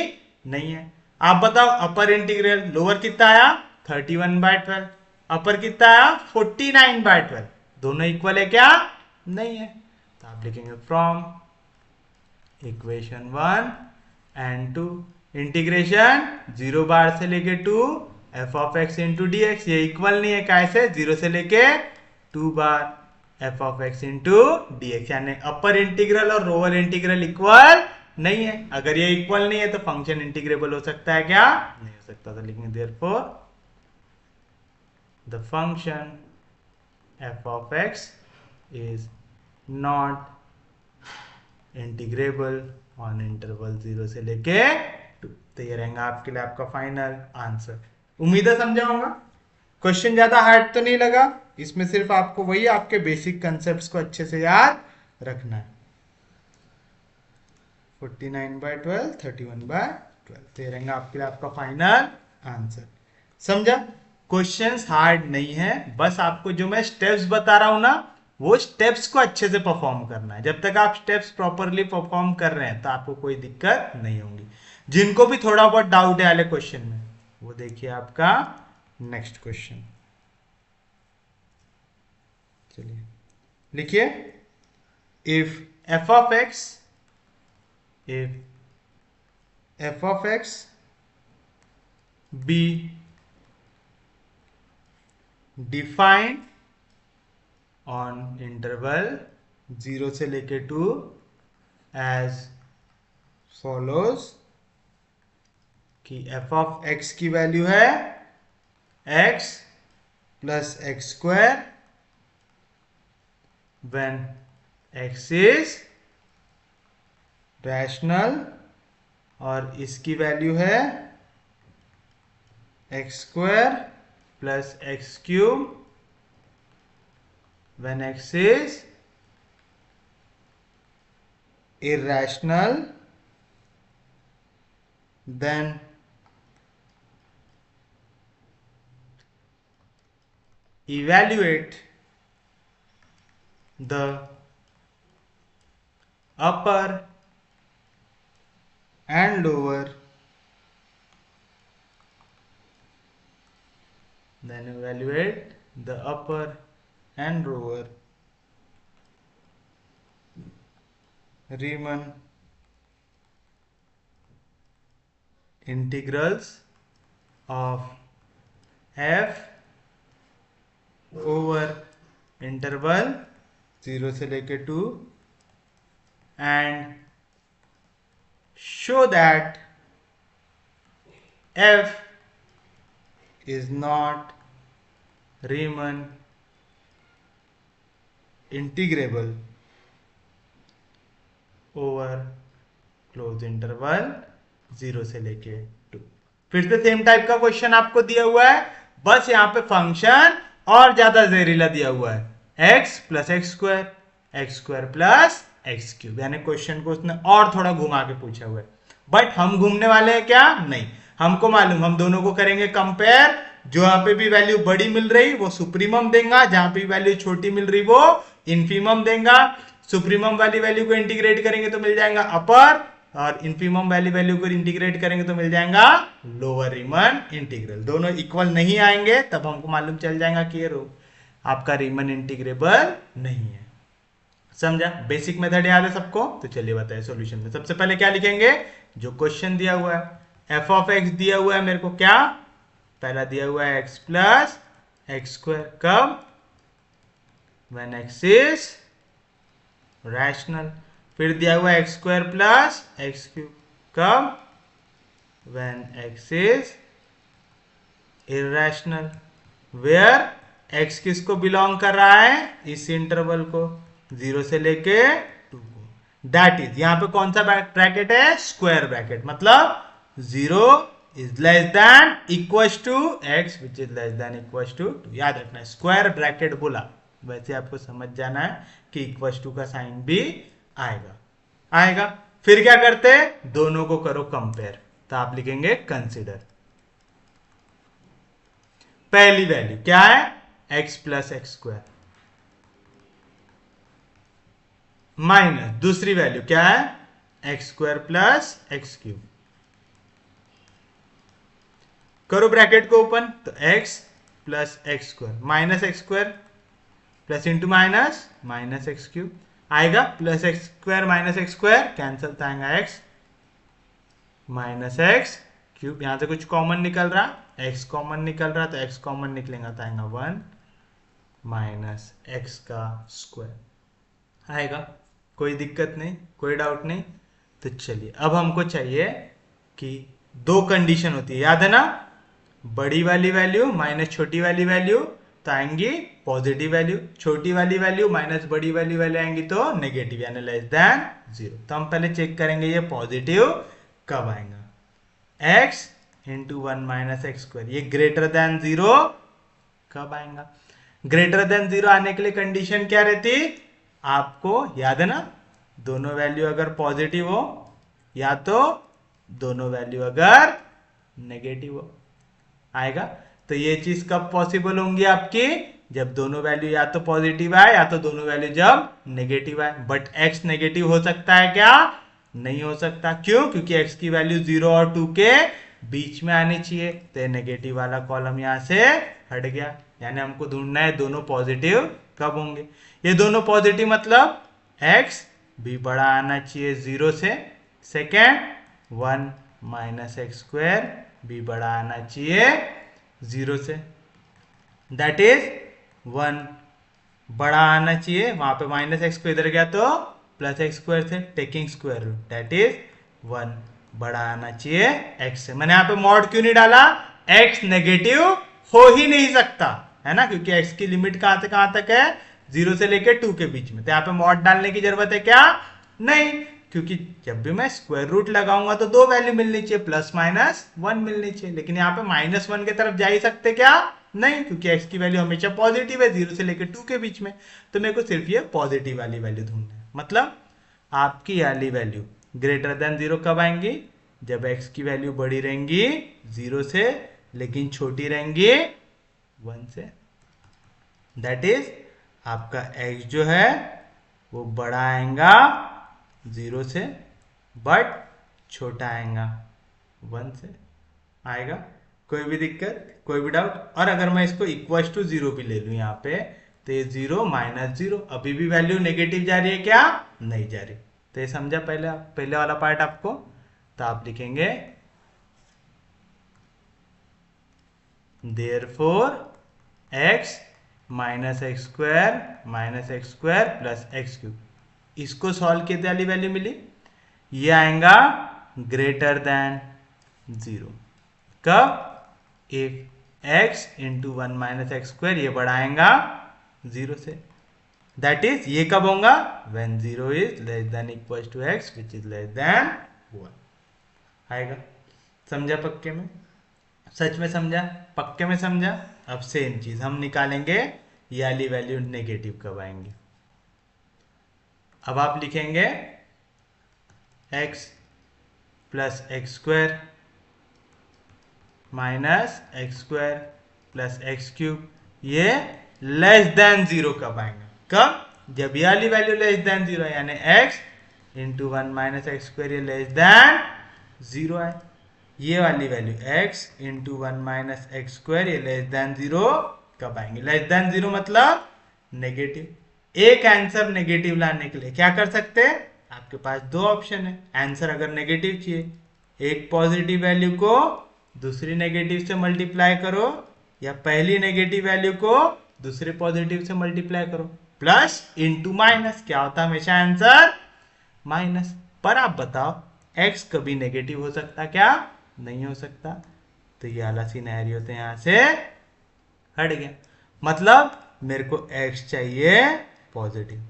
नहीं है। आप बताओ अपर इंटीग्रल, लोअर कितना आया 31/12, अपर कितना आया 49/12, दोनों इक्वल है क्या, नहीं है। तो आप लिखेंगे from equation 1 and 2 integration 0 bar से लेके 2 f of x into D x, ये इक्वल नहीं है, कैसे 0 से लेके 2 bar f of x into D x, यानी अपर इंटीग्रल और लोअर इंटीग्रल इक्वल नहीं है। अगर ये इक्वल नहीं है तो फंक्शन इंटीग्रेबल हो सकता है क्या, नहीं हो सकता। तो लिखेंगे therefore the function F of x is not integrable on interval 0 से लेके 2। तो ये रहेगा आपके लिए आपका फाइनल आंसर। उम्मीद है समझा होगा। क्वेश्चन ज्यादा हार्ड तो नहीं लगा, इसमें सिर्फ आपको वही आपके बेसिक कंसेप्ट्स को अच्छे से याद रखना है। 49/12, 31/12, तो ये रहेगा आपके लिए आपका फाइनल आंसर। समझा, क्वेश्चंस हार्ड नहीं है, बस आपको जो मैं स्टेप्स बता रहा हूं ना, वो स्टेप्स को अच्छे से परफॉर्म करना है। जब तक आप स्टेप्स प्रॉपरली परफॉर्म कर रहे हैं तो आपको कोई दिक्कत नहीं होगी। जिनको भी थोड़ा बहुत डाउट है वाले क्वेश्चन में, वो देखिए आपका नेक्स्ट क्वेश्चन। चलिए लिखिए, if F of x, if F of x be defined on interval 0 से लेके 2 एज फॉलोज कि एफ ऑफ एक्स की वैल्यू है x plus x square when x is rational और इसकी वैल्यू है x square plus x cube when x is irrational then evaluate the upper and lower, then evaluate the upper and lower Riemann integrals of f over interval 0 से लेके 2 and show that f is not Riemann integrable over close interval 0 से लेके 2। फिर से सेम टाइप का क्वेश्चन आपको दिया हुआ है, बस यहाँ पे फंक्शन और ज्यादा जहरीला दिया हुआ है x plus x square plus x cube, यानी क्वेश्चन को उसने और थोड़ा घुमा के पूछा हुआ है। बट हम घूमने वाले हैं क्या? नहीं, हमको मालूम, हम दोनों को करेंगे कंपेयर। जो यहाँ पे भी वैल्यू बड़ी मिल रही वो सुप्रीमम देगा, जहां पे वैल्यू छोटी मिल रही वो इन्फीमम देगा। सुप्रीमम वाली वैल्यू को इंटीग्रेट करेंगे तो मिल जाएगा अपर, और इन्फीमम वाली वैल्यू को इंटीग्रेट करेंगे तो मिल जाएगा लोअर रीमन इंटीग्रल। दोनों इक्वल नहीं आएंगे तब हमको मालूम चल जाएगा कि ये आपका रीमन इंटीग्रेबल नहीं है। समझा? बेसिक मेथड याद है सबको? तो चलिए बताइए सॉल्यूशन में। सबसे पहले क्या लिखेंगे? जो क्वेश्चन दिया हुआ है, एफ ऑफ एक्स दिया हुआ है मेरे को, क्या पहला दिया हुआ है एक्स प्लस एक्स स्क्वायर, कब? When x is rational. फिर दिया हुआ है x square plus x cube, कब? When x is irrational. Where x किसको बिलोंग कर रहा है? इस इंटरवल को, 0 से लेके 2 को। दैट इज, यहां पे कौन सा ब्रैकेट है? स्क्वायर ब्रैकेट, मतलब 0 is less than equal to X which is less than equal to 2। याद रखना है, स्क्वायर ब्रैकेट बोला, वैसे आपको समझ जाना है कि इक्वल टू का साइन भी आएगा। फिर क्या करते? दोनों को करो कंपेयर, तो आप लिखेंगे कंसीडर। पहली वैल्यू क्या है? X plus x square, minus दूसरी वैल्यू क्या है? X square plus x cube. करो ब्रैकेट को ओपन, तो x plus x square minus x square plus into minus minus x cube आएगा, plus x square minus x square cancel, तो आएगा एक्स माइनस एक्स क्यूब। यहां से कुछ कॉमन निकल रहा, एक्स कॉमन निकल रहा, तो एक्स कॉमन निकलेगा तो आएगा 1 माइनस एक्स का स्क्वायर आएगा। कोई दिक्कत नहीं, कोई डाउट नहीं। तो चलिए अब हमको चाहिए कि दो कंडीशन होती है, याद है ना? बड़ी वाली वैल्यू माइनस छोटी वाली वैल्यू तो आएंगी पॉजिटिव वैल्यू, छोटी वाली वैल्यू माइनस बड़ी वाली वैल्यू आएंगी तो नेगेटिव, यानी लेस देन 0। तो हम पहले चेक करेंगे ये पॉजिटिव कब आएगा। x into 1 minus x square, ये ग्रेटर देन 0 कब आएगा? ग्रेटर देन 0 आने के लिए कंडीशन क्या रहती? आपको याद है ना, दोनों वैल्यू अगर पॉजिटिव हो या तो दोनों वैल्यू अगर नेगेटिव हो आएगा। तो ये चीज कब पॉसिबल होंगी आपकी? जब दोनों वैल्यू या तो पॉजिटिव आए या तो दोनों वैल्यू जब नेगेटिव आए। बट x नेगेटिव हो सकता है क्या? नहीं हो सकता। क्यों? क्योंकि x की वैल्यू 0 और 2 के बीच में आनी चाहिए, तो नेगेटिव वाला कॉलम यहां से हट गया। यानी हमको ढूंढना है दोनों पॉजिटिव कब होंगे। ये दोनों पॉजिटिव मतलब x भी बड़ा आना चाहिए 0 से, सेकेंड 1 माइनस एक्स स्क्वायर भी बड़ा आना चाहिए 0 से, दैट इज 1 बड़ा आना चाहिए। वहां पे माइनस एक्स को इधर गया तो प्लस एक्स स्क्वायर से, taking square root, that is 1 बड़ा आना चाहिए एक्स से। मैंने यहाँ पे मॉड क्यों नहीं डाला? एक्स नेगेटिव हो ही नहीं सकता है ना, क्योंकि एक्स की लिमिट कहां से कहां तक है? 0 से लेकर 2 के बीच में। तो यहाँ पे मॉड डालने की जरूरत है क्या? नहीं, क्योंकि जब भी मैं स्क्वायर रूट लगाऊंगा तो दो वैल्यू मिलनी चाहिए, प्लस माइनस 1 मिलनी चाहिए। लेकिन यहाँ पे -1 की तरफ जा ही सकते क्या? नहीं, क्योंकि x की वैल्यू हमेशा पॉजिटिव है 0 से लेकर 2 के बीच में। तो मेरे को सिर्फ ये पॉजिटिव वाली वैल्यू ढूंढना है। मतलब आपकी वाली वैल्यू ग्रेटर देन 0 कब आएंगी? जब x की वैल्यू बड़ी रहेंगी 0 से, लेकिन छोटी रहेंगी 1 से। दैट इज आपका x जो है वो बड़ा आएगा 0 से, बट छोटा आएगा 1 से। आएगा? कोई भी दिक्कत, कोई भी डाउट? और अगर मैं इसको इक्वल टू 0 भी ले लूं यहाँ पे, तो ये 0 -0, अभी भी वैल्यू नेगेटिव जा रही है क्या? नहीं जा रही। तो ये समझा पहले वाला पार्ट आपको? तो आप लिखेंगे therefore x -x square plus x cube, इसको सॉल्व किए वाली वैल्यू मिली, ये आएगा ग्रेटर देन 0। कब? If x into 1 - x square ये बढ़ाएगा 0 से, दैट इज ये कब होगा? When 0 is less than equal to x which is less than 1। आएगा? समझा पक्के में? सच में समझा? पक्के में समझा? अब सेम चीज हम निकालेंगे, ये वाली वैल्यू नेगेटिव कब आएंगे। अब आप लिखेंगे x plus x square minus x square plus x cube, ये लेस देन 0 कब आएगा? कब? जब ये वाली वैल्यू लेस देन 0 है, यानी x इंटू 1 - एक्स स्क्वायर ये लेस देन 0 है। ये वाली value x into 1 - x square ये लेस देन 0 कब आएंगे? लेस देन 0 मतलब नेगेटिव। एक आंसर नेगेटिव लाने के लिए क्या कर सकते हैं? आपके पास दो ऑप्शन है। आंसर अगर नेगेटिव चाहिए, एक पॉजिटिव वैल्यू को दूसरी नेगेटिव से मल्टीप्लाई करो, या पहली नेगेटिव वैल्यू को दूसरे पॉजिटिव से मल्टीप्लाई करो। प्लस इंटू माइनस क्या होता है हमेशा? Answer minus. पर आप बताओ x कभी नेगेटिव हो सकता क्या? नहीं हो सकता। तो ये वाला सिनेरियो तो यहां से हट गया। मतलब मेरे को x चाहिए पॉजिटिव,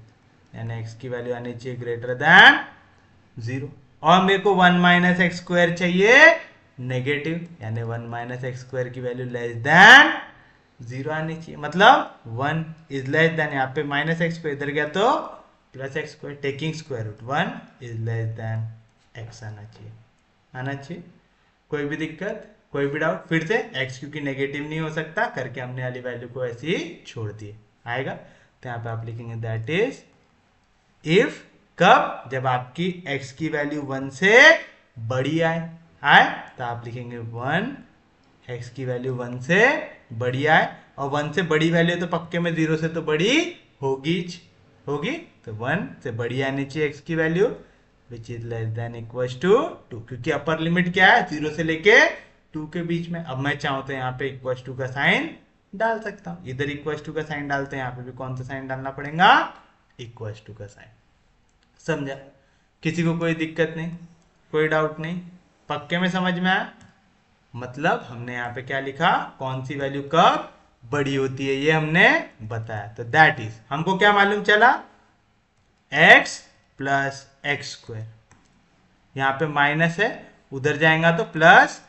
यानी x की वैल्यू आनी चाहिए ग्रेटर देन 0, और मेरे को 1 - एक्स स्क्वायर चाहिए नेगेटिव, यानी 1 - एक्स स्क्वायर की वैल्यू लेस देन 0 आनी चाहिए। मतलब 1 इज लेस देन, यहाँ पे -x को इधर गया तो plus x square, taking square root 1 is less than x आना चाहिए। आना चाहिए? कोई भी दिक्कत, कोई भी डाउट? फिर से x क्योंकि नेगेटिव नहीं हो सकता करके हमने वाली वैल्यू को ऐसे ही छोड़ दिए। आएगा? तो यहाँ पे आप लिखेंगे दैट इज इफ, कब? जब आपकी x की वैल्यू 1 से बड़ी आए तो आप लिखेंगे 1, x की वैल्यू 1 से बड़ी आए, और 1 से बड़ी वैल्यू तो पक्के में 0 से तो बड़ी होगी। तो 1 से बड़ी आनी चाहिए x की value which is less than equal to 2, क्योंकि अपर लिमिट क्या है? 0 से लेके 2 के बीच में। अब मैं चाहूँ तो यहाँ पे इक्वल टू का साइन डाल सकता हूँ, इधर इक्वल टू का साइन डालते हैं, यहाँ पे भी कौन सा साइन डालना पड़ेगा? इक्वल टू का साइन। समझा? किसी को कोई दिक्कत नहीं, कोई डाउट नहीं? पक्के में समझ में आया? मतलब हमने यहाँ पे क्या लिखा, कौन सी वैल्यू कब बड़ी होती है ये हमने बताया। तो दैट इज, हमको क्या मालूम चला? x प्लस एक्स स्क्वायर, यहाँ पे माइनस है, उधर जाएगा तो plus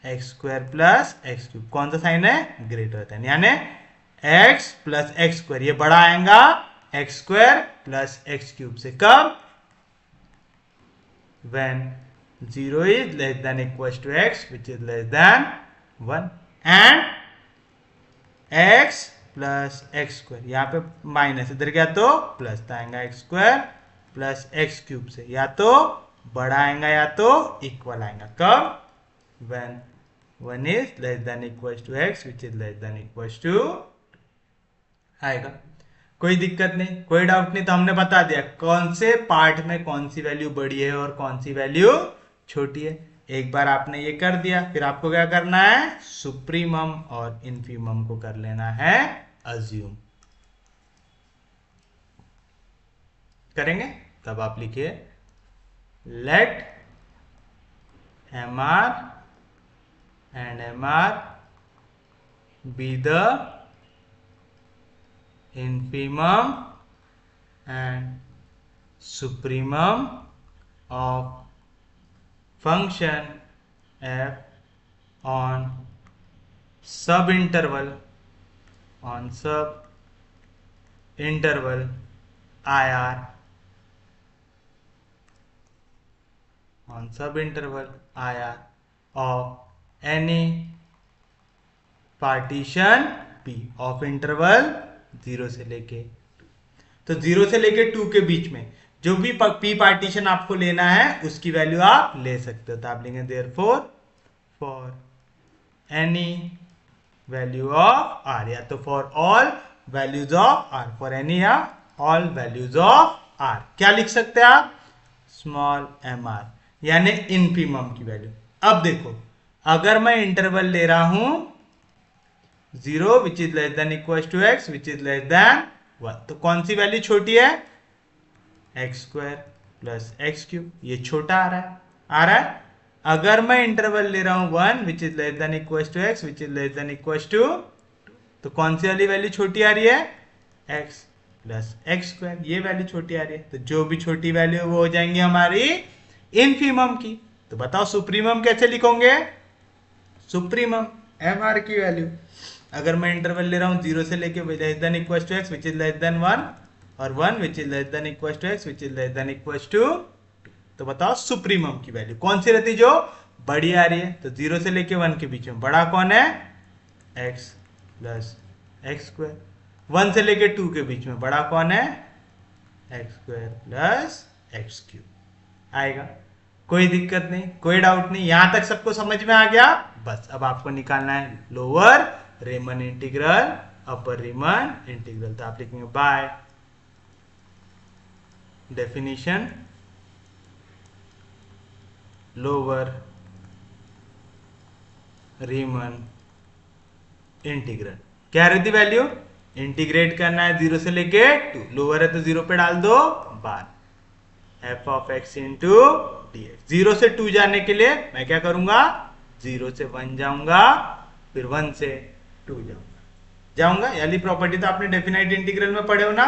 x square plus x cube, कौन सा साइन है? ग्रेटर देन, यानी x प्लस एक्स स्क्वायर ये बड़ा आएगा x square plus x cube से। कब? when 0 is less than equals to x which is less than 1, and x plus x square, यहाँ पे माइनस, इधर गया तो प्लस आएगा x square plus x cube से, या तो बड़ा आएगा या तो इक्वल आएगा। कब? when 1 is less than equals to x which is less than equals to आएगा। कोई दिक्कत नहीं, कोई डाउट नहीं? तो हमने बता दिया कौन से पार्ट में कौन सी वैल्यू बड़ी है और कौन सी वैल्यू छोटी है। एक बार आपने ये कर दिया, फिर आपको क्या करना है, सुप्रीमम और इन्फीमम को कर लेना है अज्यूम। करेंगे तब आप लिखिए late MR and MR be the infimum and supremum of function f on subinterval IR of any partition P of interval 0 से लेके, तो 0 से लेके 2 के बीच में जो भी P पार्टीशन आपको लेना है उसकी वैल्यू आप ले सकते हो। तो आप लेंगे therefore for any value of R, या तो for all values of R, for any या ऑल वैल्यूज ऑफ R क्या लिख सकते हैं आप, स्मॉल mr, यानी इन्फीमम की वैल्यू। अब देखो अगर मैं इंटरवल ले रहा हूं 0 which is less than equal to x which is less than 1, तो कौन सी वैल्यू छोटी है, x square plus x cube, ये छोटा आ रहा है। अगर मैं इंटरवल ले रहा हूं 1 which is less than equal to x which is less than equal to, तो कौन सी वाली वैल्यू छोटी आ रही है, x प्लस एक्स स्क्वायर, ये वैल्यू छोटी आ रही है। तो जो भी छोटी वैल्यू वो हो जाएंगी हमारी इनफीमम की। तो बताओ सुप्रीमम कैसे लिखोगे, सुप्रीमम MR की वैल्यू, अगर मैं इंटरवल ले रहा हूं 0 से लेके less than equal to x which is less than 1 और 1 which is less than equal to x which is less than equal to, तो बताओ सुप्रीमम की वैल्यू कौन सी रहती, जो बड़ी आ रही है। तो 0 से लेके 1 के बीच में बड़ा कौन है, x प्लस एक्स स्क्वायर, 1 से लेके 2 के बीच में बड़ा कौन है, x square plus x cube आएगा। कोई दिक्कत नहीं, कोई डाउट नहीं, यहां तक सबको समझ में आ गया। बस अब आपको निकालना है लोअर रीमन इंटीग्रल, अपर रीमन इंटीग्रल। तो आप लिखेंगे by definition lower Riemann integral क्या रहती वैल्यू, इंटीग्रेट करना है 0 से लेके 2, लोअर है तो 0 पे डाल दो बार, f of x into dx। 0 से 2 जाने के लिए मैं क्या करूंगा, 0 से 1 जाऊंगा, फिर 1 से 2 जाऊंगा। यानी प्रॉपर्टी तो आपने डेफिनाइट इंटीग्रल में पढ़े हो ना,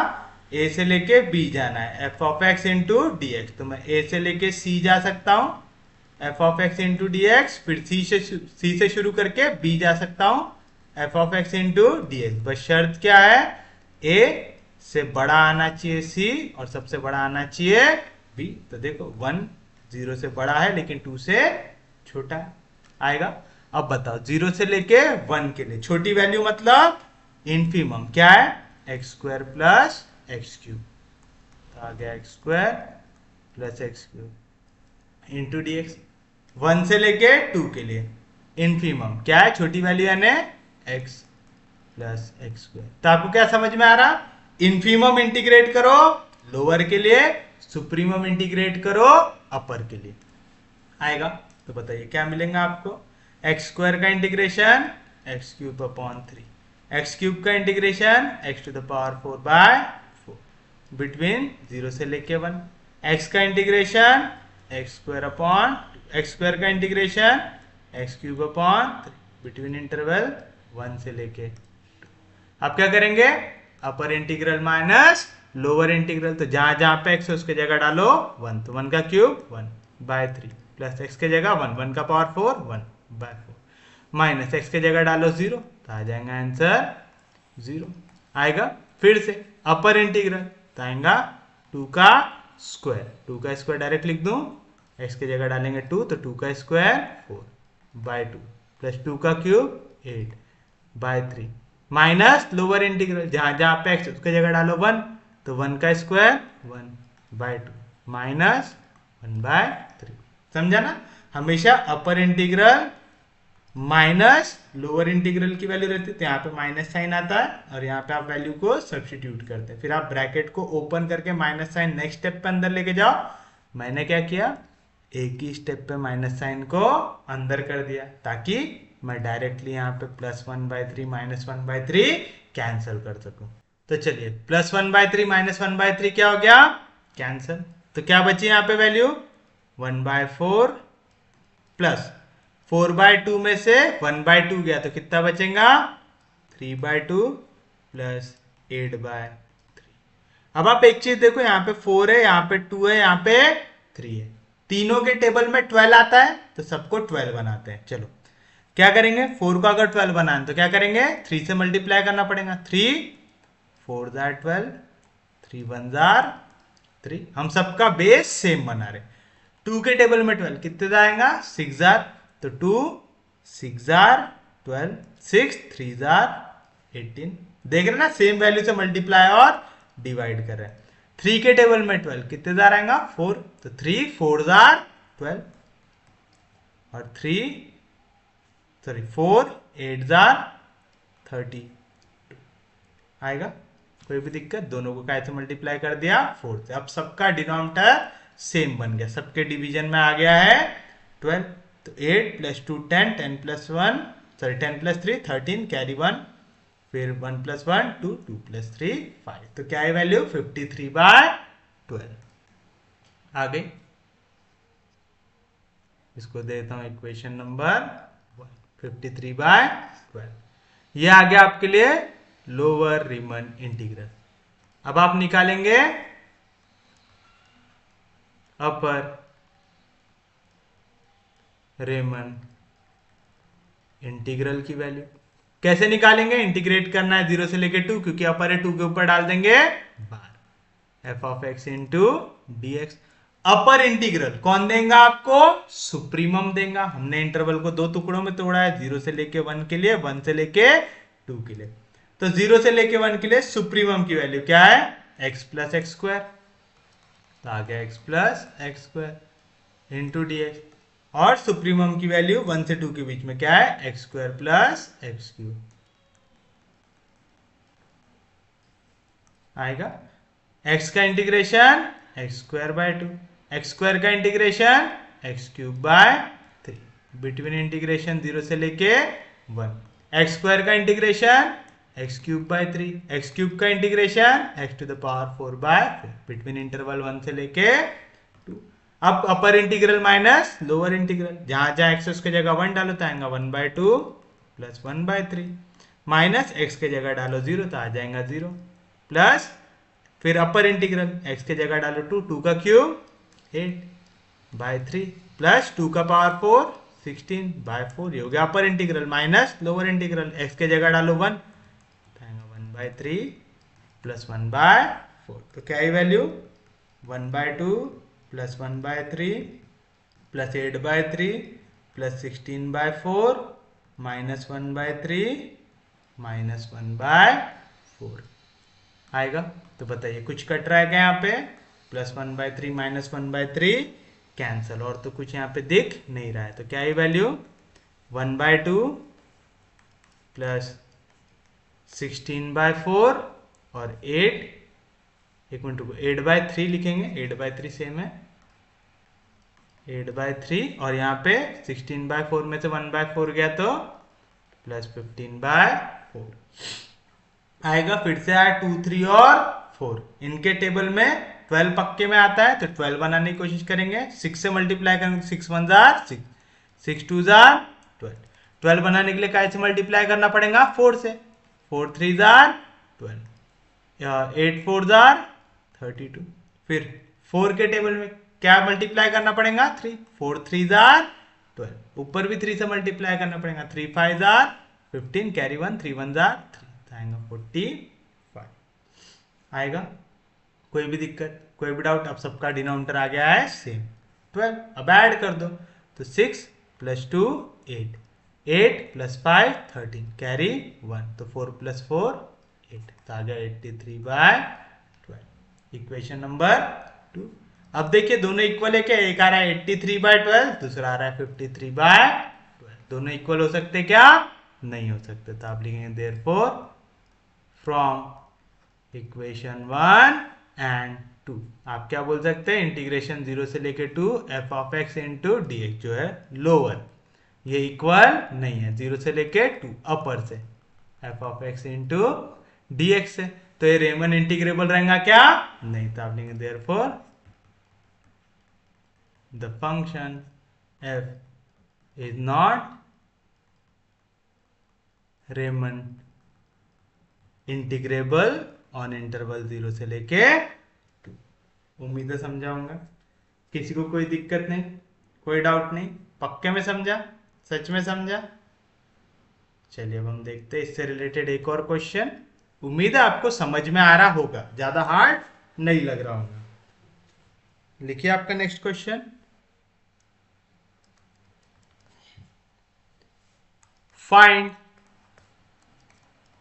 a से लेके b जाना है, f of x into dx। तो मैं a से लेके c जा सकता हूं, f of x into dx, फिर c से शुरू करके b जा सकता हूं, f of x into dx। बस शर्त क्या है, a से बड़ा आना चाहिए c और सबसे बड़ा आना चाहिए b। तो देखो 1 0 से बड़ा है लेकिन 2 से छोटा है, आएगा। अब बताओ 0 से लेके 1 के लिए छोटी वैल्यू मतलब इनफीमम क्या है, x square plus x cube, तो आ गया X square plus x cube into dx। 1 से लेके 2 के लिए इनफीमम क्या है, छोटी वैल्यू यानी x प्लस एक्स स्क्वायर। तो आपको क्या समझ में आ रहा, इनफीमम इंटीग्रेट करो लोअर के लिए, सुप्रीमम इंटीग्रेट करो अपर के लिए, आएगा। तो बताइए क्या मिलेगा आपको, एक्स स्क्वायर का integration x cube upon 3, x cube का integration x to the power 4 by 4, between 0 से लेके 1, एक्स का integration x square upon, x square का integration x cube upon 3, between interval 1 से लेके 2। आप क्या करेंगे, upper integral minus lower integral, तो जहां जहां पे x है उसके जगह डालो 1, तो 1 का क्यूब 1 बाय 3 प्लस x के जगह 1, 1 का पावर 4 1 बाय 4, माइनस x के जगह डालो 0, तो आ जाएगा आंसर 0 आएगा। फिर से अपर इंटीग्रल तो आएगा 2 का स्क्वायर, 2 का स्क्वायर डायरेक्ट लिख दूं, x के जगह डालेंगे 2 तो 2 का स्क्वायर 4 बाय 2 प्लस 2 का cube 8 by 3, minus lower integral जहां जहां पे x उसके जगह डालो 1, तो 1 का स्क्वायर 1 बाय 2 माइनस 1 बाय 3। समझा ना, हमेशा अपर इंटीग्रल माइनस लोअर इंटीग्रल की वैल्यू रहती है, तो यहाँ पे माइनस साइन आता है और यहाँ पे आप वैल्यू को सब्स्टिट्यूट करते हैं, फिर आप ब्रैकेट को ओपन करके माइनस साइन नेक्स्ट स्टेप पे अंदर लेके जाओ। मैंने क्या किया, एक ही स्टेप पे माइनस साइन को अंदर कर दिया ताकि मैं डायरेक्टली यहाँ पे +1/3 -1/3 कैंसिल कर सकूं। तो चलिए +1/3 -1/3 क्या हो गया, कैंसिल। तो क्या बची यहाँ पे वैल्यू 1/4 प्लस 4/2 में से 1/2 गया तो कितना बचेगा 3/2 प्लस 8/3। अब आप एक चीज देखो, यहाँ पे 4 है, यहाँ पे 2 है, यहाँ पे 3 है, तीनों के टेबल में 12 आता है तो सबको 12 बनाते हैं। चलो क्या करेंगे, 4 को अगर 12 बनाए तो क्या करेंगे 3 से मल्टीप्लाई करना पड़ेगा। 3 4 जार 12, 3 1 जार 3। हम सबका बेस सेम बना रहे। 2 के टेबल में 12 कितने जाएगा 6 जार, तो 2 6 जार 12, 6 3 जार 18। देख रहे ना सेम वैल्यू से मल्टीप्लाई और डिवाइड कर रहे हैं। 3 के टेबल में 12 कितने जार आएगा 4, तो 3 4 जार 12 और 4 8 जार 30 आएगा। कोई भी दिक्कत, दोनों को कैसे मल्टीप्लाई कर दिया 4 से। अब सबका डिनोमिनेटर सेम बन गया, सबके डिवीजन में आ गया है 12। तो 8 + 2 10, 10 + 1 सॉरी 10 + 3 13, कैरी 1, फिर 1 + 1 2, 2 + 3 5। तो क्या है वैल्यू 53/12 आ गई। इसको देता हूं इक्वेशन नंबर 1, 53/12। ये आ गया आपके लिए लोअर रीमन इंटीग्रल। अब आप निकालेंगे अपर रीमन इंटीग्रल की वैल्यू। कैसे निकालेंगे, इंटीग्रेट करना है 0 से लेके 2, क्योंकि अपर है 2 के ऊपर डाल देंगे बार f(x) × dx। अपर इंटीग्रल कौन देगा आपको, सुप्रीमम देगा। हमने इंटरवल को दो टुकड़ों में तोड़ा है, 0 से लेके 1 के लिए, 1 से लेके 2 के लिए। तो 0 से लेके 1 के लिए सुप्रीमम की वैल्यू क्या है x + x², तो आ गया x + x² इंटू dx। और सुप्रीमम की वैल्यू 1 से 2 के बीच में क्या है x² + x³ आएगा। x का इंटीग्रेशन x²/2, x² का इंटीग्रेशन x³/3, बिटवीन इंटीग्रेशन 0 से लेके 1। x² का इंटीग्रेशन x³/3, x³ का इंटीग्रेशन x⁴/4, बिटवीन इंटरवल 1 से लेके 2। अब अपर इंटीग्रल माइनस लोअर इंटीग्रल, जहां जहां x उसके जगह 1 डालो तो आएगा 1/2 + 1/3, माइनस x के जगह डालो 0 तो आ जाएगा 0, प्लस फिर अपर इंटीग्रल x के जगह डालो 2, 2 का क्यूब 8/3 प्लस 2 का पावर 4 16/4। ये हो गया upper integral, minus lower integral x के जगह डालो 1 तो आएगा 1/3 + 1/4। तो क्या है वैल्यू 1/2 + 1/3 + 8/3 + 16/4 -1/3 -1/4 आएगा। तो बताइए कुछ कट रहा है क्या यहाँ पे, +1/3 -1/3 कैंसल, और तो कुछ यहाँ पे दिख नहीं रहा है। तो क्या है वैल्यू 1/2 + 16/4 और 8, एक मिनट रुको 8/3 लिखेंगे, 8/3 सेम है 8/3, और यहाँ पे 16/4 में से 1/4 गया तो +15/4 आएगा। फिर से आया 2 3 और 4, इनके टेबल में 12 पक्के में आता है तो 12 बनाने की कोशिश करेंगे। 6 से मल्टीप्लाई करेंगे, 6 1 जार 6, 6 2 जार 12। 12 बनाने के लिए कैसे मल्टीप्लाई करना पड़ेगा 4 से, 4 3 जार 12, 8 4 जार 32। फिर 4 के टेबल में क्या मल्टीप्लाई करना पड़ेगा 3, 4 3 जार 12, ऊपर भी 3 से मल्टीप्लाई करना पड़ेगा, 3 5 जार 15, कैरी 1, 3 1 जार 3 आएगा 45 आएगा। कोई भी दिक्कत, कोई भी डाउट, अब सबका डिनोमिनेटर आ गया है सेम 12। अब ऐड कर दो तो 6 + 2 8, 8 + 5 13, कैरी 1, तो 4 + 4 8, तो आ गया 83/12 इक्वेशन नंबर 2। अब देखिए दोनों इक्वल है क्या, एक आ रहा है 83/12, दूसरा आ रहा है 53/12। दोनों इक्वल हो सकते क्या, नहीं हो सकते। तो आप लिखेंगे देयरफॉर from equation 1 एंड 2। आप क्या बोल सकते हैं, इंटीग्रेशन 0 से लेके 2 f of x into D x जो है लोअर, ये इक्वल नहीं है 0 से लेके 2 अपर से F of x into D x से, तो ये रेमन इंटीग्रेबल रहेगा क्या, नहीं। तो आप लिखेंगे therefore the function F is not Riemann integrable on interval 0 से लेके 2। उम्मीद है समझा होगा, किसी को कोई दिक्कत नहीं, कोई डाउट नहीं, पक्के में समझा, सच में समझा। चलिए अब हम देखते हैं इससे रिलेटेड एक और क्वेश्चन। उम्मीद है आपको समझ में आ रहा होगा, ज्यादा हार्ड नहीं लग रहा होगा। लिखिए आपका next question. Find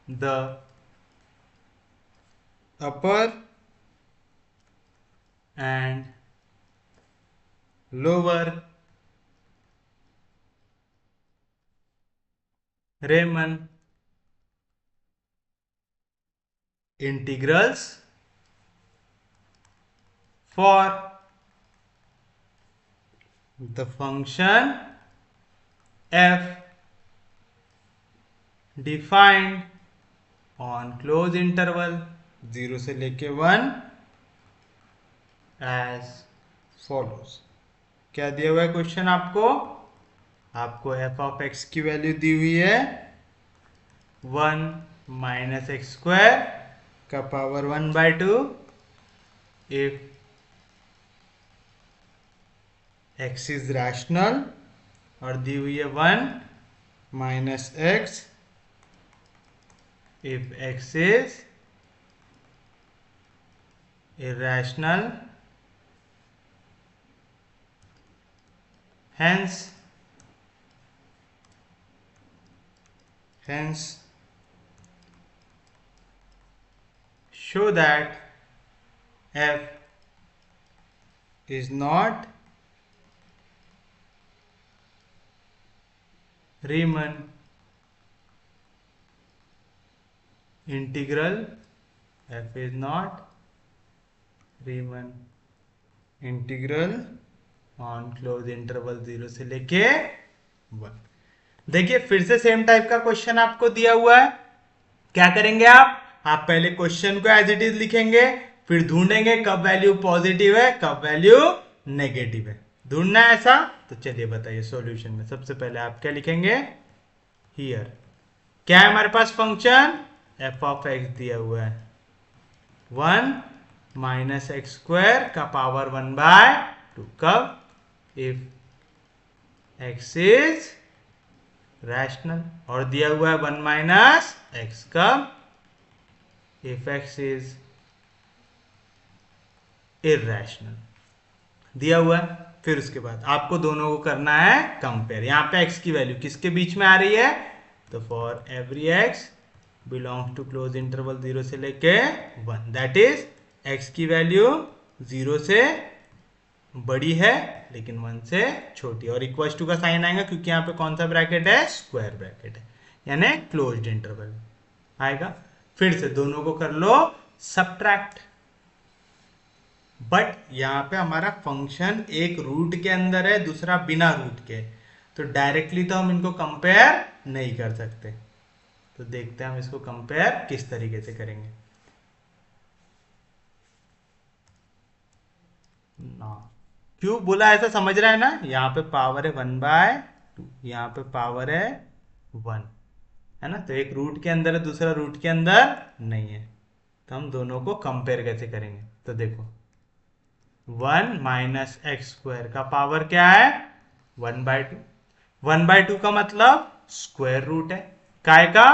the upper and lower Riemann integrals for the function f defined on closed interval 0 से लेके 1 as follows। क्या दिया हुआ है क्वेश्चन आपको, आपको f ऑफ x की वैल्यू दी हुई है 1 माइनस एक्स स्क्वायर का power 1/2 if x is rational, और दी हुई है 1 minus x if x is irrational, hence show that f is not Riemann integral, f is not Riemann integral on close interval 0 से लेके 1। देखिए फिर से सेम टाइप का क्वेश्चन आपको दिया हुआ है। क्या करेंगे आप पहले क्वेश्चन को एज इट इज लिखेंगे, फिर ढूंढेंगे कब वैल्यू पॉजिटिव है कब वैल्यू नेगेटिव है, ढूंढना है ऐसा। तो चलिए बताइए सॉल्यूशन में सबसे पहले आप क्या लिखेंगे, हियर क्या है हमारे पास फंक्शन एफ ऑफ एक्स दिया हुआ है 1 माइनस एक्स स्क्वायर का पावर 1/2 कब, इफ एक्स इज रैशनल, और दिया हुआ है 1 माइनस एक्स कब, इफ एक्स इज इररेशनल दिया हुआ है। फिर उसके बाद आपको दोनों को करना है कंपेयर। यहां पे x की वैल्यू किसके बीच में आ रही है, तो for every x belongs to close interval 0 से लेके 1, दैट इज x की वैल्यू 0 से बड़ी है लेकिन 1 से छोटी, और इक्वल टू का साइन आएगा क्योंकि यहाँ पे कौन सा ब्रैकेट है, स्क्वायर ब्रैकेट है, यानी क्लोज्ड इंटरवल आएगा। फिर से दोनों को कर लो सबट्रैक्ट, बट यहां पे हमारा फंक्शन एक रूट के अंदर है दूसरा बिना रूट के, तो डायरेक्टली तो हम इनको कंपेयर नहीं कर सकते। तो देखते हैं हम इसको कंपेयर किस तरीके से करेंगे ना। क्यों बोला ऐसा समझ रहा है ना, यहाँ पे पावर है 1/2, यहाँ पे पावर है 1 है ना, तो एक रूट के अंदर है दूसरा रूट के अंदर नहीं है, तो हम दोनों को कंपेयर कैसे करेंगे। तो देखो 1 माइनस एक्स स्क्वायर का पावर क्या है 1/2, 1/2 का मतलब स्क्वायर रूट है काय का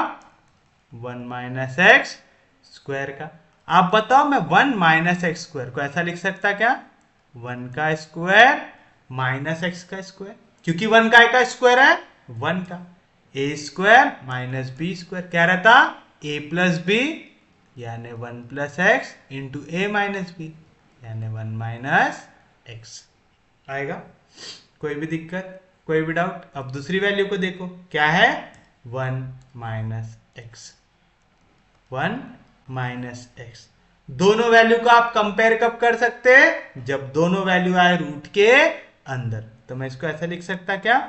1 माइनस एक्स स्क्वायर का। आप बताओ मैं 1 माइनस एक्स स्क्वायर को ऐसा लिख सकता क्या, 1 का स्क्वायर माइनस एक्स का स्क्वायर, क्योंकि 1 का स्क्वायर है 1 का, ए स्क्वायर माइनस बी स्क्वायर क्या रहता a प्लस बी, यानी 1 प्लस एक्स इंटू ए माइनस बी, यानी 1 माइनस एक्स आएगा। कोई भी दिक्कत कोई भी डाउट। अब दूसरी वैल्यू को देखो क्या है 1 माइनस एक्स, 1 माइनस एक्स, दोनों वैल्यू को आप कंपेयर कब कर सकते हैं? जब दोनों वैल्यू आए रूट के अंदर। तो मैं इसको ऐसा लिख सकता क्या,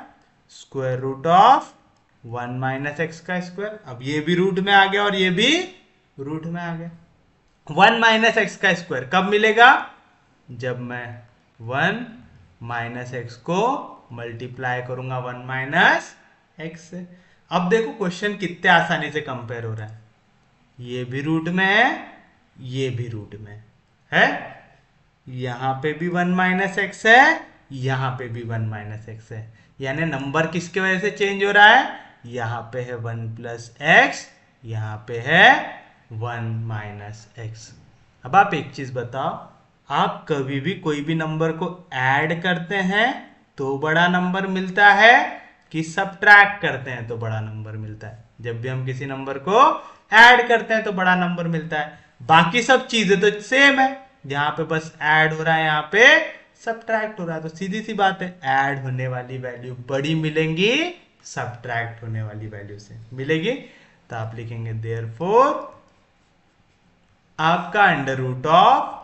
square root of 1 minus X का स्क्वायर। अब ये भी रूट में आ गया और ये भी रूट में आ गया। 1 माइनस एक्स का स्क्वायर कब मिलेगा? जब मैं 1 माइनस एक्स को मल्टीप्लाई करूंगा 1 माइनस एक्स से। अब देखो क्वेश्चन कितने आसानी से कंपेयर हो रहा है। ये भी रूट में है, ये भी रूट में है, यहां पे भी 1 माइनस एक्स है, यहां पे भी 1 माइनस एक्स है। यानी नंबर किसके वजह से चेंज हो रहा है? यहां पे है 1 प्लस एक्स, यहां पे है 1 माइनस एक्स। अब आप एक चीज बताओ, आप कभी भी कोई भी नंबर को ऐड करते हैं तो बड़ा नंबर मिलता है कि सब्ट्रैक्ट करते हैं तो बड़ा नंबर मिलता है? जब भी हम किसी नंबर को ऐड करते हैं तो बड़ा नंबर मिलता है। बाकी सब चीजें तो सेम है, यहाँ पे बस ऐड हो रहा है, यहाँ पे सब्ट्रैक्ट हो रहा है। तो सीधी सी बात है, ऐड होने वाली वैल्यू बड़ी मिलेंगी सब्ट्रैक्ट होने वाली वैल्यू से मिलेगी। तो आप लिखेंगे देयरफॉर आपका under root of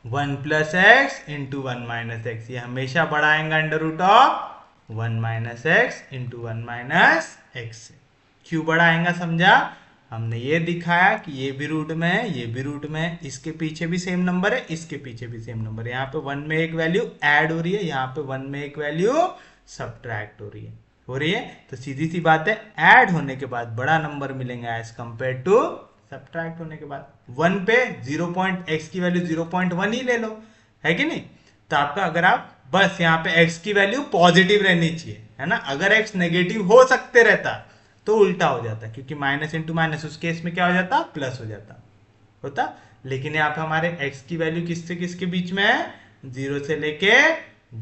1 plus X into 1 minus X, ये हमेशा बड़ा आएगा under root of 1 minus X into 1 minus X से। क्यों बड़ा आएगा समझा? हमने ये दिखाया कि ये भी रूट में है, ये भी रूट में है, इसके पीछे भी सेम नंबर है, इसके पीछे भी सेम नंबर है। यहाँ पे 1 में एक वैल्यू ऐड हो रही है, यहाँ पे 1 में एक वैल्यू सब्ट्रैक्ट हो रही है। तो सीधी सी बात है, ऐड होने के बाद बड़ा नंबर मिलेगा एज कंपेयर टू सब्ट्रैक्ट होने के बाद। 1 पे 0. x की वैल्यू 0.1 ही ले लो, है कि नहीं? तो आपका अगर आप बस यहाँ पे x की वैल्यू पॉजिटिव रहनी चाहिए, है ना। अगर x नेगेटिव हो सकते रहता तो उल्टा हो जाता, क्योंकि माइनस इंटू माइनस उस केस में क्या हो जाता, प्लस हो जाता होता। लेकिन यहाँ पे हमारे x की वैल्यू किससे किसके बीच में है? 0 से लेके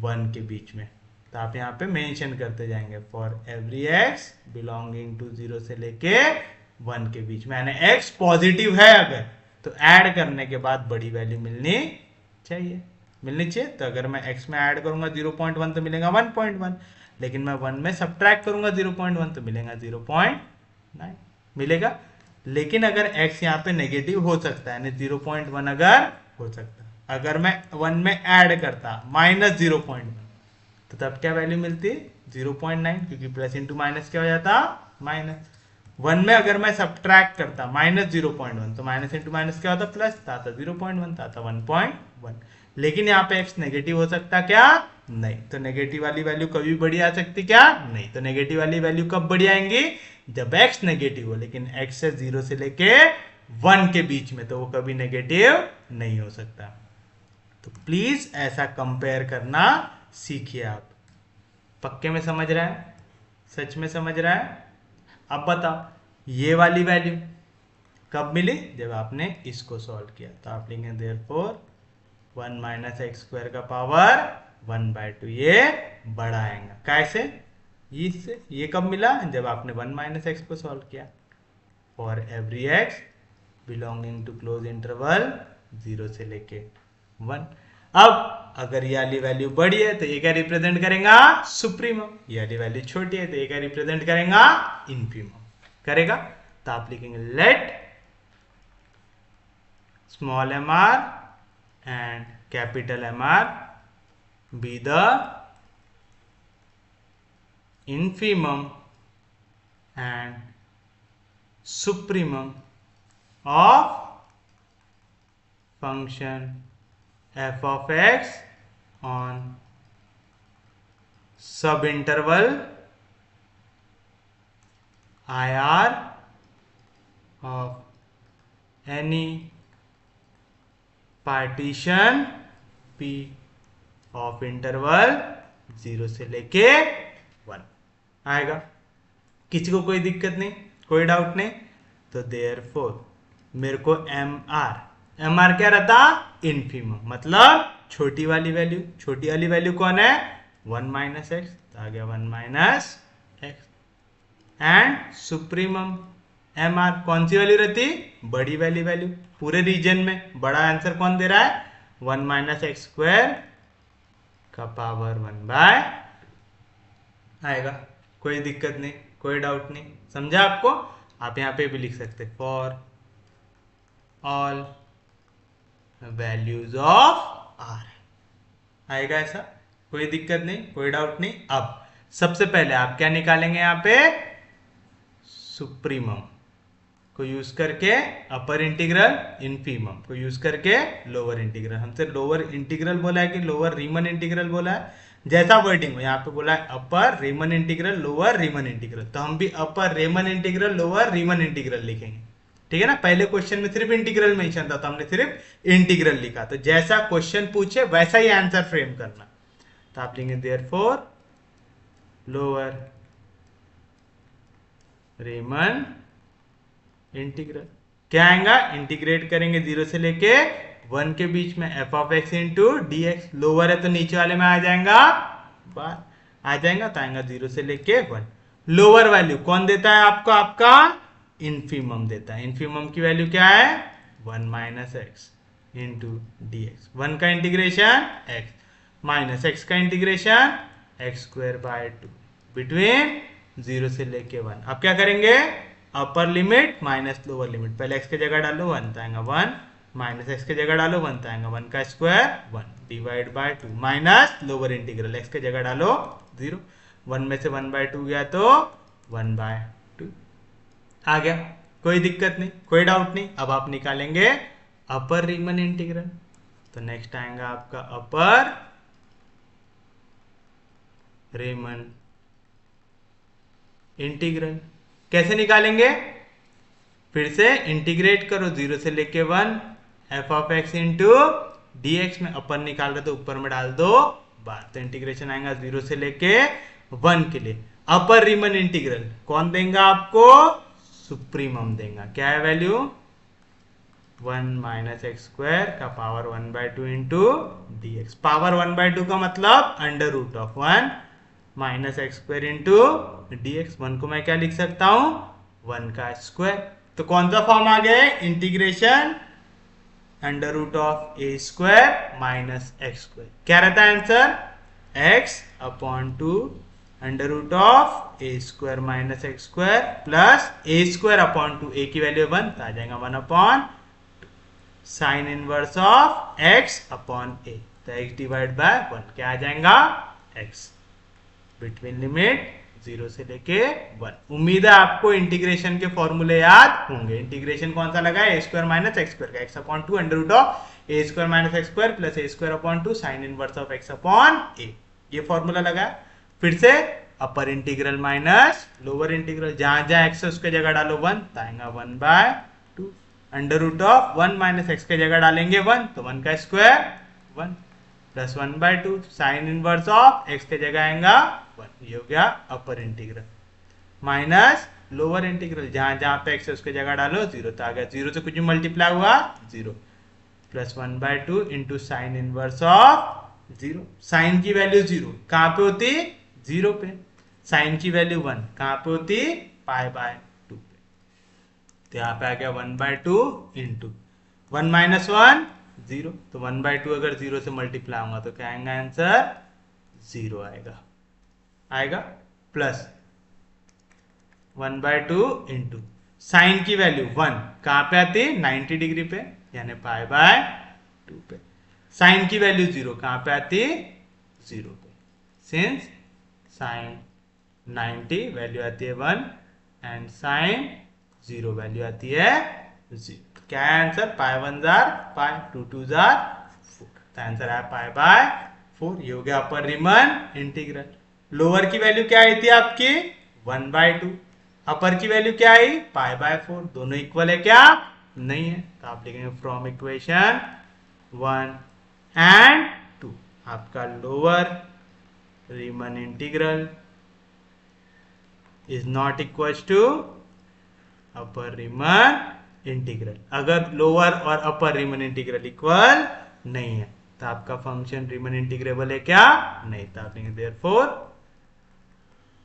1 के बीच में। तो आप यहाँ पे मेंशन करते जाएंगे for every x belonging to 0 से लेके 1 के बीच में, यानी x पॉजिटिव है अगर, तो ऐड करने के बाद बड़ी वैल्यू मिलनी चाहिए। तो अगर मैं x में ऐड करूंगा 0.1 तो मिलेगा 1.1, लेकिन मैं 1 में सब्ट्रैक्ट करूंगा 0.1 तो मिलेगा 0.9 मिलेगा। लेकिन अगर x यहाँ पे नेगेटिव हो सकता है, यानी 0.1 अगर हो सकता है, अगर मैं 1 में ऐड करता माइनस 0.1 तो तब क्या वैल्यू मिलती? 0.9, क्योंकि प्लस इंटू माइनस क्या हो जाता, माइनस। 1 में अगर मैं सब्ट्रैक्ट करता माइनस 0.1 तो माइनस इंटू माइनस क्या होता, प्लस, था 0.1, था 1.1। लेकिन यहाँ पे x नेगेटिव हो सकता क्या? नहीं। तो नेगेटिव वाली वैल्यू कभी बड़ी आ सकती क्या? नहीं। तो नेगेटिव वाली वैल्यू कब बड़ी आएंगी? जब x नेगेटिव हो, लेकिन x है 0 से लेके 1 के बीच में, तो वो कभी नेगेटिव नहीं हो सकता। तो प्लीज ऐसा कंपेयर करना सीखिए आप। पक्के में समझ रहा है? सच में समझ रहा है? अब बताओ ये वाली वैल्यू कब मिली? जब आपने इसको सॉल्व किया। तो आप लिखेंगे देयरफॉर 1 माइनस एक्स स्क्वायर का पावर 1/2, ये बड़ा आएगा। कैसे? इससे। ये कब मिला? जब आपने 1 माइनस एक्स को सॉल्व किया for every X belonging to close interval 0 से लेके 1। अब अगर ये वाली वैल्यू बड़ी है तो ये क्या रिप्रेजेंट करेगा? सुप्रीमम। ये वाली वैल्यू छोटी है तो ये क्या रिप्रेजेंट करेगा? इनफीमम करेगा। तो आप लिखेंगे let small mr and capital mr be the infimum and supremum of function f of x on subinterval IR of any partition P of interval 0 से लेके 1 आएगा। किसी को कोई दिक्कत नहीं, कोई डाउट नहीं? तो देयरफॉर मेरे को mr क्या रहता? इनफीमम, मतलब छोटी वाली वैल्यू। छोटी वाली वैल्यू कौन है? 1 माइनस एक्स, तो आ गया 1 minus x. And supremum mr कौन सी वैल्यू रहती? बड़ी वाली वैल्यू। पूरे रीजन में बड़ा आंसर कौन दे रहा है? 1 माइनस एक्स स्क्वायर का पावर 1/, आएगा। कोई दिक्कत नहीं, कोई डाउट नहीं, समझा आपको? आप यहाँ पे भी लिख सकते for all values of R. आएगा ऐसा, कोई दिक्कत नहीं, कोई डाउट नहीं। अब सबसे पहले आप क्या निकालेंगे, यहाँ पे सुप्रीमम को यूज करके अपर इंटीग्रल, इनफीमम को यूज करके लोअर इंटीग्रल। हमसे लोअर इंटीग्रल बोला है कि लोअर रीमन इंटीग्रल बोला है, जैसा वर्डिंग हो। यहाँ पे बोला है अपर Riemann integral, lower Riemann integral, तो हम भी अपर Riemann integral, lower Riemann integral लिखेंगे। ठीक है ना, पहले क्वेश्चन में सिर्फ इंटीग्रल मेंशन था तो हमने सिर्फ इंटीग्रल लिखा। तो जैसा क्वेश्चन पूछे वैसा ही आंसर फ्रेम करना। तो आप लिखेंगे देयरफॉर लोअर रीमन इंटीग्रल। क्या आएगा, इंटीग्रेट करेंगे 0 से लेके 1 के बीच में F of x into D x. Lower है तो नीचे वाले में आ जाएगा, बार आ जाएगा, तो आएगा 0 से लेके 1। लोअर वैल्यू कौन देता है आपको, आपका इनफीमम देता है। इनफीमम की वैल्यू क्या है, 1 minus X into D X. 1 का इंटीग्रेशन एक्स माइनस एक्स का integration x square by 2 between 0 से लेके 1। अब क्या करेंगे, upper limit minus lower limit. पहले x के जगह डालो 1 तो आएगा 1, माइनस x के जगह डालो 1 तो आएगा 1 का square 1 divide by 2 minus lower integral x के जगह डालो 0, 1 में से 1/2 गया तो 1/2 आ गया। कोई दिक्कत नहीं, कोई डाउट नहीं। अब आप निकालेंगे अपर रीमन इंटीग्रल। तो नेक्स्ट आएगा आपका अपर रीमन इंटीग्रल। कैसे निकालेंगे, फिर से इंटीग्रेट करो 0 से लेके 1 F of x into D x में अपर निकाल रहे तो ऊपर में डाल दो बार। तो इंटीग्रेशन आएगा 0 से लेके 1 के लिए। अपर रीमन इंटीग्रल कौन देगा आपको, सुप्रीमम देगा। क्या है वैल्यू, 1 माइनस एक्स स्क्वायर का power 1/2 into D X. Power 1/2 का मतलब under root of 1 minus x square into D X. 1 को मैं क्या लिख सकता हूं, 1 का स्क्वायर। तो कौन सा फॉर्म आ गया, integration under root of a square minus x square. क्या रहता है answer, x upon 2 under root of a square minus x square plus a square upon 2। A की वैल्यू 1 तो आ जाएगा 1 upon sine inverse of x upon a. तो एक्स डिवाइड बाय 1 क्या आ जाएगा, एक्स बिटवीन लिमिट 0 से लेके 1। उम्मीद है आपको इंटीग्रेशन के फॉर्मूले याद होंगे। इंटीग्रेशन कौन सा लगा है, a square minus x square का, x upon 2 under root of a square minus x square plus a square upon 2 sine inverse of x upon a. ये फॉर्मूला लगा। फिर से upper integral minus lower integral, जहां जहां एक्स है उसके जगह डालो 1 तो आएगा 1/2 under root of 1 minus X के जगह डालेंगे 1 तो 1 का square 1 plus 1/2 sine inverse of X के जगह आएगा 1। ये हो गया upper integral minus lower integral, जहां जहां पे एक्स है उसके जगह डालो 0 तो आ गया 0 से कुछ मल्टीप्लाई हुआ 0 plus 1/2 into sine inverse of 0। Sine की वैल्यू 0 कहां पे होती, 0 पे। साइन की वैल्यू 1 कहां पे होती, π/2 पे। तो यहाँ पे आ गया 1/2 इंटू 1 माइनस 1 0, तो 1/2 अगर 0 से मल्टीप्लाई होगा तो क्या आएगा आंसर, 0 आएगा प्लस 1/2 इंटू साइन की वैल्यू 1 कहां पे आती, 90 डिग्री पे यानी π/2 पे। साइन की वैल्यू 0 कहां पे आती, 0 पे। सिंस साइन 90 वैल्यू आती है 1 एंड साइन 0 वैल्यू आती है 0। क्या है आंसर, π1 जार π, 2 जार 4। तो आंसर है π/4। ये हो गया अपर रीमन इंटीग्रल। लोअर की वैल्यू क्या आई थी आपकी, 1/2। अपर की वैल्यू क्या आई, π/4। दोनों इक्वल है क्या, नहीं है। तो आप लिखेंगे फ्रॉम इक्वेशन 1 एंड 2 आपका lower Riemann integral is not equal to upper Riemann integral. अगर लोअर और अपर रीमन इंटीग्रल इक्वल नहीं है तो आपका फंक्शन रीमन इंटीग्रेबल है क्या, नहीं। तो आप लिखेंगे therefore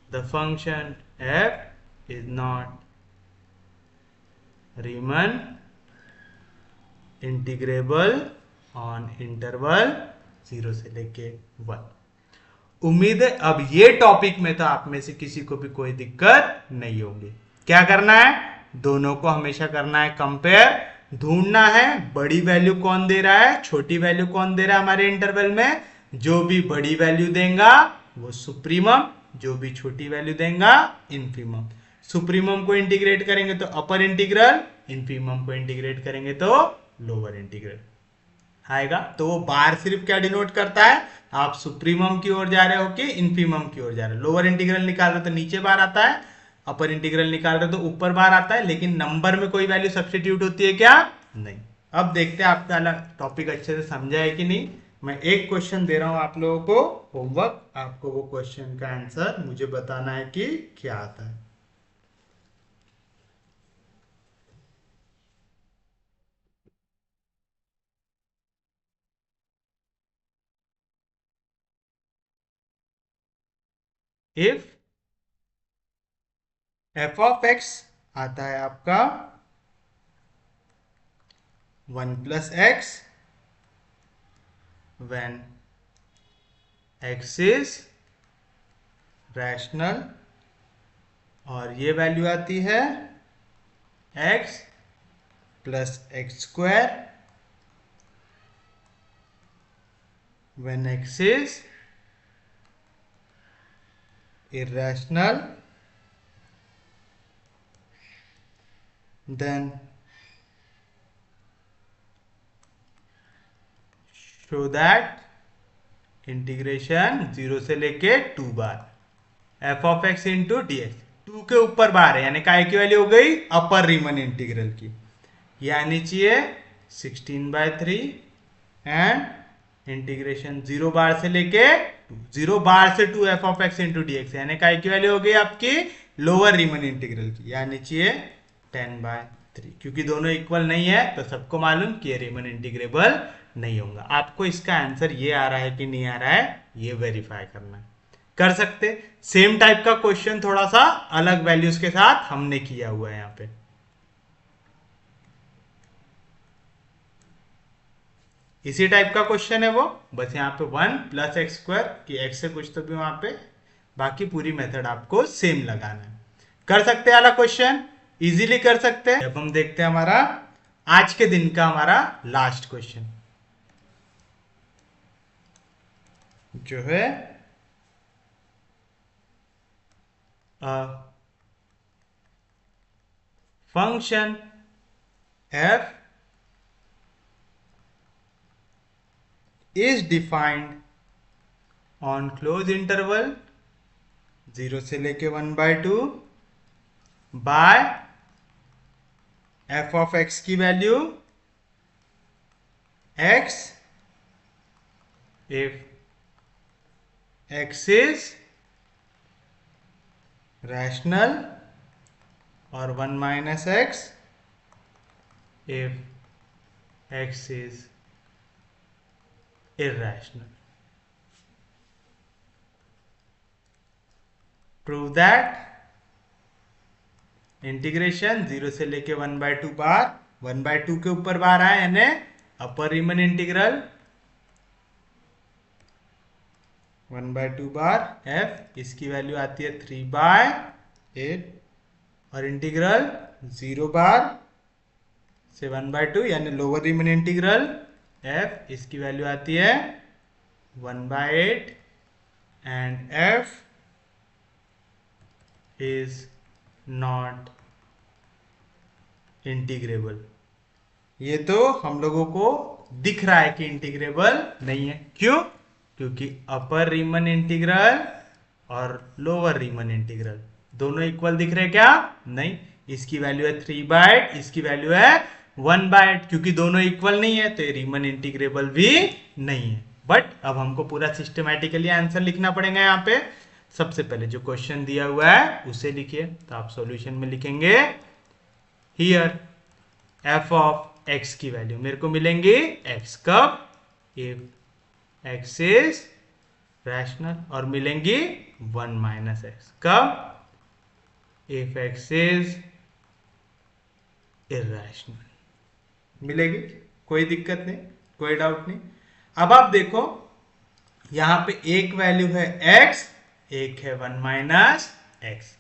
the function f is not Riemann integrable on interval 0 से लेके 1। उम्मीद है अब ये टॉपिक में तो आप में से किसी को भी कोई दिक्कत नहीं होगी। क्या करना है, दोनों को हमेशा करना है कंपेयर। ढूंढना है बड़ी वैल्यू कौन दे रहा है, छोटी वैल्यू कौन दे रहा है हमारे इंटरवल में। जो भी बड़ी वैल्यू देगा वो सुप्रीमम, जो भी छोटी वैल्यू देगा इनफीमम। सुप्रीमम को इंटीग्रेट करेंगे तो अपर इंटीग्रल, इनफीमम को इंटीग्रेट करेंगे तो लोअर इंटीग्रल आएगा। तो वो बार सिर्फ क्या डिनोट करता है, आप सुप्रीमम की ओर जा रहे हो कि इनफीमम की ओर जा रहे हो। लोअर इंटीग्रल निकाल रहे हो तो नीचे बार आता है, अपर इंटीग्रल निकाल रहे हो तो ऊपर बार आता है, लेकिन नंबर में कोई वैल्यू सब्स्टिट्यूट होती है क्या, नहीं। अब देखते हैं आपका टॉपिक अच्छे से समझा है कि नहीं। मैं एक क्वेश्चन दे रहा हूं आप लोगों को होमवर्क, आपको वो क्वेश्चन का आंसर मुझे बताना है कि क्या आता है। इफ एफ ऑफ एक्स आता है आपका 1+x when x is rational, और ये वैल्यू आती है x +x² when x is irrational, then show that integration 0 से लेके 2 bar f of x into D x, 2 के ऊपर बार है यानी काय की वैल्यू हो गई अपर रीमन इंटीग्रल की, ये आनी चाहिए 16/3 एंड इंटीग्रेशन 0 बार से लेके 0 बार से 2 f of x into D x यानी काय की वैल्यू हो गई आपकी लोअर रीमन इंटीग्रल की, ये आनी चाहिए 10/3। क्योंकि दोनों इक्वल नहीं है तो सबको मालूम कि ये रीमन इंटीग्रेबल नहीं होगा। आपको इसका आंसर ये आ रहा है कि नहीं आ रहा है ये वेरीफाई करना है। कर सकते सेम टाइप का क्वेश्चन थोड़ा सा अलग वैल्यूज के साथ हमने किया हुआ है यहाँ पे। इसी टाइप का क्वेश्चन है वो, बस यहाँ पे 1+x² कि x से कुछ तो भी वहां पे, बाकी पूरी मेथड आपको सेम लगाना है। कर सकते हैं वाला क्वेश्चन, इजीली कर सकते हैं। अब हम देखते हैं हमारा आज के दिन का हमारा लास्ट क्वेश्चन जो है function f is defined on closed interval 0 से लेके 1/2 बाय f of x की value x if x is rational और 1 - x if x is irrational. Prove that integration 0 से लेके 1/2 बार, 1/2 के ऊपर बार आए यानी अपर रीमन इंटीग्रल 1/2 बार f, इसकी वैल्यू आती है 3/8 और इंटीग्रल 0 बार से 1/2 यानी लोअर रीमन इंटीग्रल f, इसकी वैल्यू आती है 1/8 and f is not integrable. ये तो हम लोगों को दिख रहा है कि इंटीग्रेबल नहीं है, क्यों? क्योंकि अपर रीमन इंटीग्रल और लोअर रीमन इंटीग्रल दोनों इक्वल दिख रहे क्या? नहीं। इसकी वैल्यू है 3/8, इसकी वैल्यू है 1/8, क्योंकि दोनों इक्वल नहीं है तो ये रीमन इंटीग्रेबल भी नहीं है। बट अब हमको पूरा सिस्टमैटिकली आंसर लिखना पड़ेगा। यहाँ पे सबसे पहले जो क्वेश्चन दिया हुआ है उसे लिखिए, तो आप सॉल्यूशन में लिखेंगे हियर f ऑफ x की वैल्यू मेरे को मिलेंगी x कब, इफ x इज रैशनल, और मिलेंगी 1 - x कब, इफ x इज इर्रेशनल। मिलेगी, कोई दिक्कत नहीं, कोई डाउट नहीं। अब आप देखो यहां पे एक वैल्यू है x, एक है 1 - x।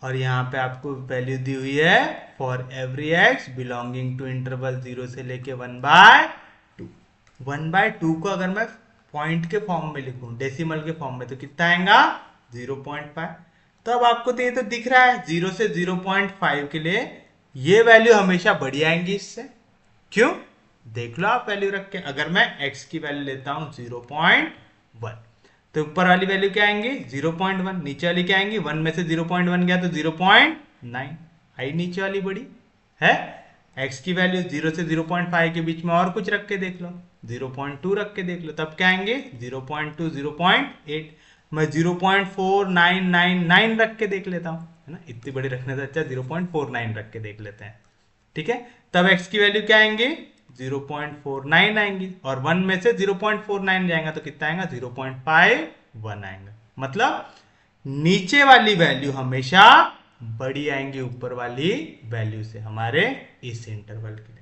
और यहाँ पे आपको वैल्यू दी हुई है for every X belonging to interval 0 से लेके 1/2। 1/2 को अगर मैं पॉइंट के फॉर्म में लिखूं, डेसिमल के फॉर्म में, तो कितना आएगा 0.5। तो अब आपको तो ये तो दिख रहा है 0 से 0.5 के लिए ये वैल्यू हमेशा बड़ी आएंगी इससे। क्यों? देख लो आप वैल्यू रख के, अगर मैं x की वैल्यू लेता हूं 0.1 तो ऊपर वाली वैल्यू क्या आएंगी 0.1, नीचे वाली क्या आएंगी 1 में से 0.1 गया तो 0.9 आई, नीचे वाली बड़ी है। x की वैल्यू 0 से 0.5 के बीच में और कुछ रख के देख लो, 0.2 रख के देख लो, तब क्या आएंगे 0.2, 0.8। मैं 0.4999 रख के देख लेता हूं, है ना, इतनी बड़ी रखने से अच्छा 0.49 रख के देख लेते हैं। ठीक है, तब x की वैल्यू क्या आएंगे 0.49 आएंगी, और 1 में से 0.49 जाएगा तो कितना आएगा 0.51 आएगा। मतलब नीचे वाली वैल्यू हमेशा बड़ी आएंगी ऊपर वाली वैल्यू से हमारे इस इंटरवल के लिए।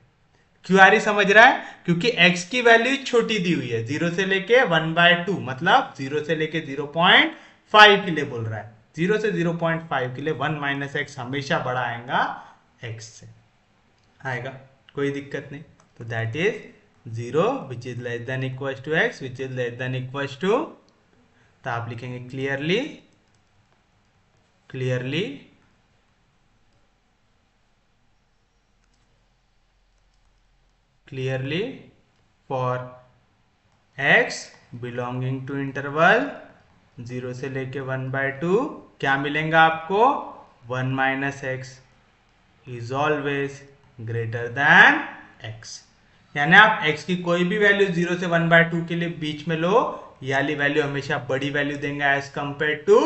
क्यों आ रही समझ रहा है? क्योंकि x की वैल्यू छोटी दी हुई है, 0 से लेके 1/2, मतलब 0 से लेके 0.5 के लिए बोल रहा है। 0 से 0.5 के लिए 1 माइनस एक्स हमेशा बड़ा आएगा x से, आएगा, कोई दिक्कत नहीं। तो that is 0 which is less than equal to X which is less than equal to, तो आप लिखेंगे clearly, clearly clearly for x belonging to interval 0 से लेके 1/2 क्या मिलेगा आपको 1 minus X is always greater than x। यानी आप x की कोई भी वैल्यू 0 से 1/2 के लिए बीच में लो, ये वाली वैल्यू हमेशा बड़ी वैल्यू देंगे एज कंपेयर टू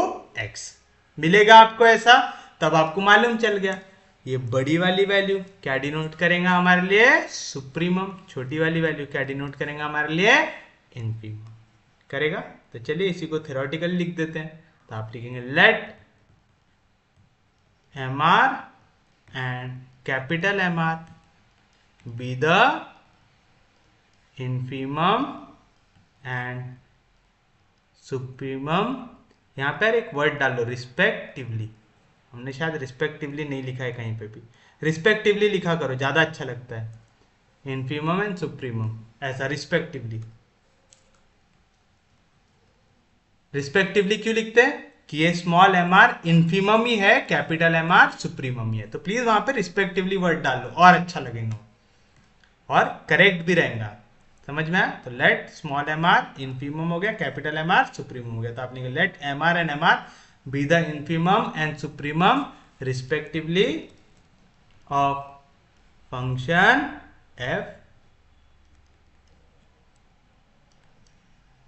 x, मिलेगा आपको ऐसा। तब आपको मालूम चल गया ये बड़ी वाली वैल्यू क्या डिनोट करेगा हमारे लिए सुप्रीमम, छोटी वाली वैल्यू क्या डिनोट करेगा हमारे लिए इनफीमम करेगा। तो चलिए इसी को थ्योरेटिकली लिख देते हैं। तो आप लिखेंगे late mr and capital MR be the infimum and supremum। यहां पर एक वर्ड डालो रिस्पेक्टिवली, हमने शायद रिस्पेक्टिवली नहीं लिखा है कहीं पे भी, रिस्पेक्टिवली लिखा करो, ज्यादा अच्छा लगता है। इनफीमम एंड सुप्रीमम ऐसा रिस्पेक्टिवली, रिस्पेक्टिवली क्यों लिखते हैं कि ये स्मॉल एम आर इनफीमम ही है, कैपिटल एम आर सुप्रीमम ही है। तो प्लीज वहां पे रिस्पेक्टिवली वर्ड डाल लो और अच्छा लगेगा और करेक्ट भी रहेगा, समझ में आया? तो let small M R infimum हो गया, कैपिटल एम आर सुप्रीमम हो गया। तो आपने let M R and M R be the infimum and supremum respectively of function F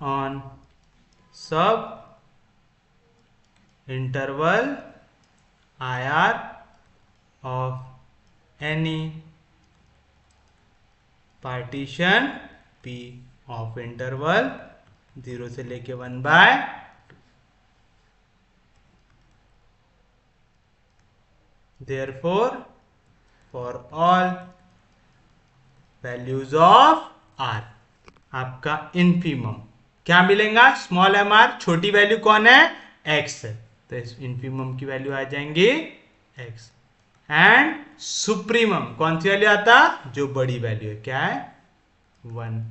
on sub interval IR of any partition P of interval 0 से लेके 1/2। Therefore for all values of R आपका इनफीमम क्या मिलेगा स्मॉल एम आर, छोटी वैल्यू कौन है x है, तो इस इनफीमम की वैल्यू आ जाएंगी x। एंड सुप्रीमम कौन सी वैल्यू आता जो बड़ी वैल्यू है, क्या है 1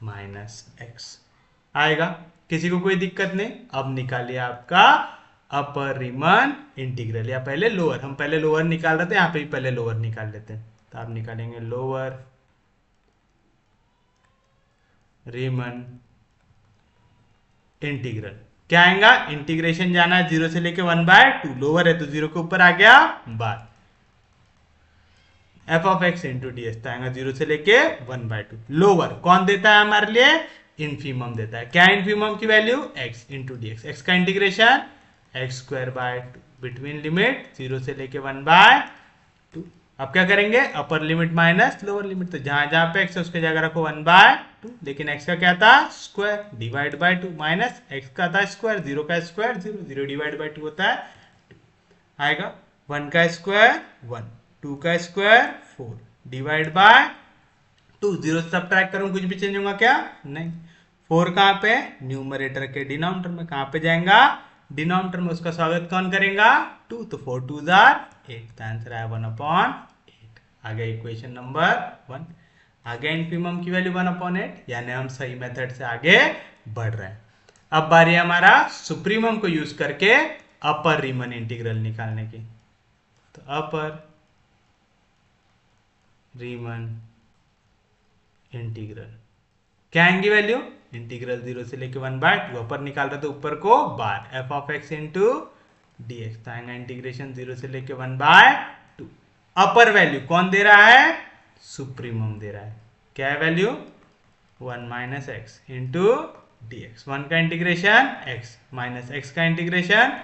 माइनस एक्स आएगा। किसी को कोई दिक्कत नहीं? अब निकालिए आपका अपर रीमन इंटीग्रल, या पहले लोअर, हम पहले लोअर निकाल रहे थे, यहाँ पे भी पहले लोअर निकाल लेते हैं। तो आप निकालेंगे लोअर रीमन इंटीग्रल, क्या आएगा इंटीग्रेशन जाना है 0 से लेके 1/2, लोअर है तो 0 के ऊपर आ गया bar f of x into d s, आएगा 0 से लेके 1/2। लोअर कौन देता है हमारे लिए इनफीमम देता है, क्या इनफीमम की value x into D x, x का इंटीग्रेशन x²/2 बिटवीन लिमिट 0 से लेके 1/2। अब क्या करेंगे upper limit minus lower limit, तो जहां जहां पे x है उसके जगह रखो 1/2, लेकिन x का क्या था square divide by 2 minus x का था स्क्वायर, 0 का स्क्वायर 0, 0 डिवाइड बाय 2 होता है आएगा 1 का स्क्वायर 1, 2 का स्क्वायर 4 डिवाइड बाय 2, 0 से सब्ट्रैक्ट करूं कुछ भी चेंज होगा क्या नहीं। 4 कहां पे न्यूमरेटर के डिनोमिनेटर में, कहां पे जाएगा डिनोमिनेटर में उसका स्वागत कौन करेगा? 2, तो 4 2 जार 8, तो आंसर आया 1/8। आ गया इक्वेशन नंबर 1। आ गया इन्फीमम की वैल्यू 1/8, यानी हम सही मेथड से आगे बढ़ रहे हैं। अब बारी हमारा सुप्रीमम को यूज करके अपर रीमन इंटीग्रल निकालने की। तो अपर रीमन इंटीग्रल क्या आएंगी वैल्यू? इंटीग्रल 0 से लेके 1/2, अपर निकाल रहे तो ऊपर को bar f of x into D x, तो आएगा इंटीग्रेशन 0 से लेके 1/2। अपर वैल्यू कौन दे रहा है? सुप्रीमम दे रहा है। क्या है value? 1 minus X into D X. 1 का इंटीग्रेशन एक्स माइनस एक्स का integration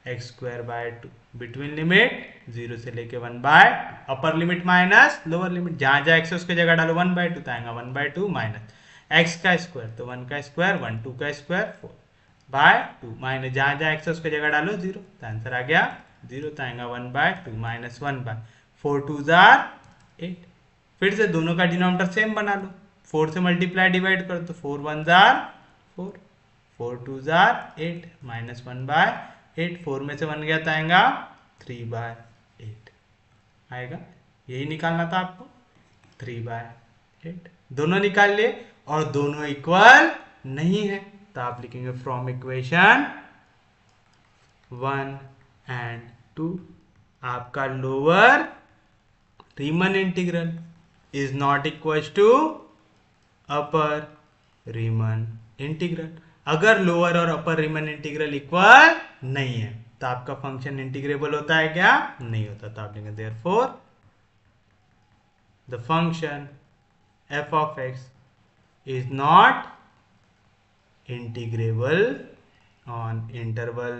x square by 2, between limit 0 से लेके 1/2। अपर लिमिट माइनस लोअर लिमिट, जहां जहां एक्स उसकी जगह डालो 1/2, तो आएगा 1/2 माइनस एक्स का स्क्वायर, तो 1 का स्क्वायर 1, 2 का स्क्वायर 4 बाय 2 माइनस जहां जहां एक्स उसकी जगह डालो 0, तो आंसर आ गया 0, तो आएगा 1/2 माइनस 1/4 2 जार 8। फिर से दोनों का डिनोमिनेटर सेम बना लो, 4 से मल्टीप्लाई डिवाइड करो तो 4 1 जार 4, 4 2 जार 8 माइनस 1/8, 4 में से 1 गया तो आएगा 3/8 आएगा। यही निकालना था आपको, 3/8। दोनों निकाल लिए और दोनों इक्वल नहीं है, तो आप लिखेंगे फ्रॉम इक्वेशन 1 एंड 2 आपका lower Riemann integral is not equal to upper Riemann integral. अगर लोअर और अपर रीमन इंटीग्रल इक्वल नहीं है तो आपका फंक्शन इंटीग्रेबल होता है क्या? नहीं होता। तो आप लिखेंगे therefore the function f of x is not integrable on interval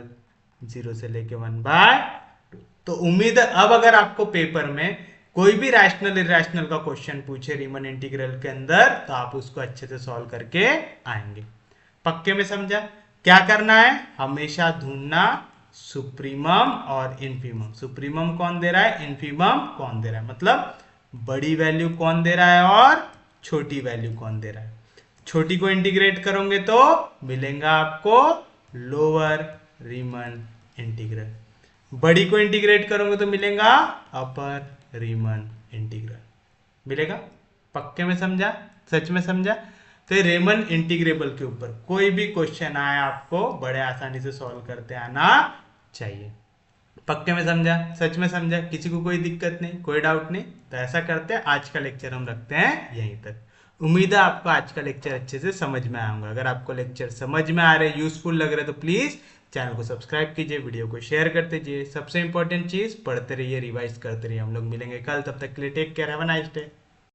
0 से लेके 1/2। तो उम्मीद है अब अगर आपको पेपर में कोई भी रैशनल इरेशनल का क्वेश्चन पूछे रीमन इंटीग्रल के अंदर, तो आप उसको अच्छे से सॉल्व करके आएंगे। पक्के में समझा? क्या करना है? हमेशा ढूंढना सुप्रीमम और इन्फीमम। सुप्रीमम कौन दे रहा है, इन्फीमम कौन दे रहा है, मतलब बड़ी वैल्यू कौन दे रहा है और छोटी वैल्यू कौन दे रहा है। छोटी को इंटीग्रेट करोगे तो मिलेगा आपको लोअर रीमन इंटीग्रल, बड़ी को इंटीग्रेट करोगे तो मिलेगा अपर रीमन इंटीग्रल मिलेगा। पक्के में समझा? सच में समझा? तो रीमन इंटीग्रेबल के ऊपर कोई भी क्वेश्चन आए आपको बड़े आसानी से सॉल्व करते आना चाहिए। पक्के में समझा? सच में समझा? किसी को कोई दिक्कत नहीं, कोई डाउट नहीं? तो ऐसा करते हैं, आज का लेक्चर हम रखते हैं यहीं तक। उम्मीद है आपको आज का लेक्चर अच्छे से समझ में आऊंगा। अगर आपको लेक्चर समझ में आ रहे, यूजफुल लग रहे, तो प्लीज चैनल को सब्सक्राइब कीजिए, वीडियो को शेयर कर दीजिए। सबसे इंपॉर्टेंट चीज, पढ़ते रहिए, रिवाइज करते रहिए। हम लोग मिलेंगे कल, तब तक के लिए take care, have a nice day.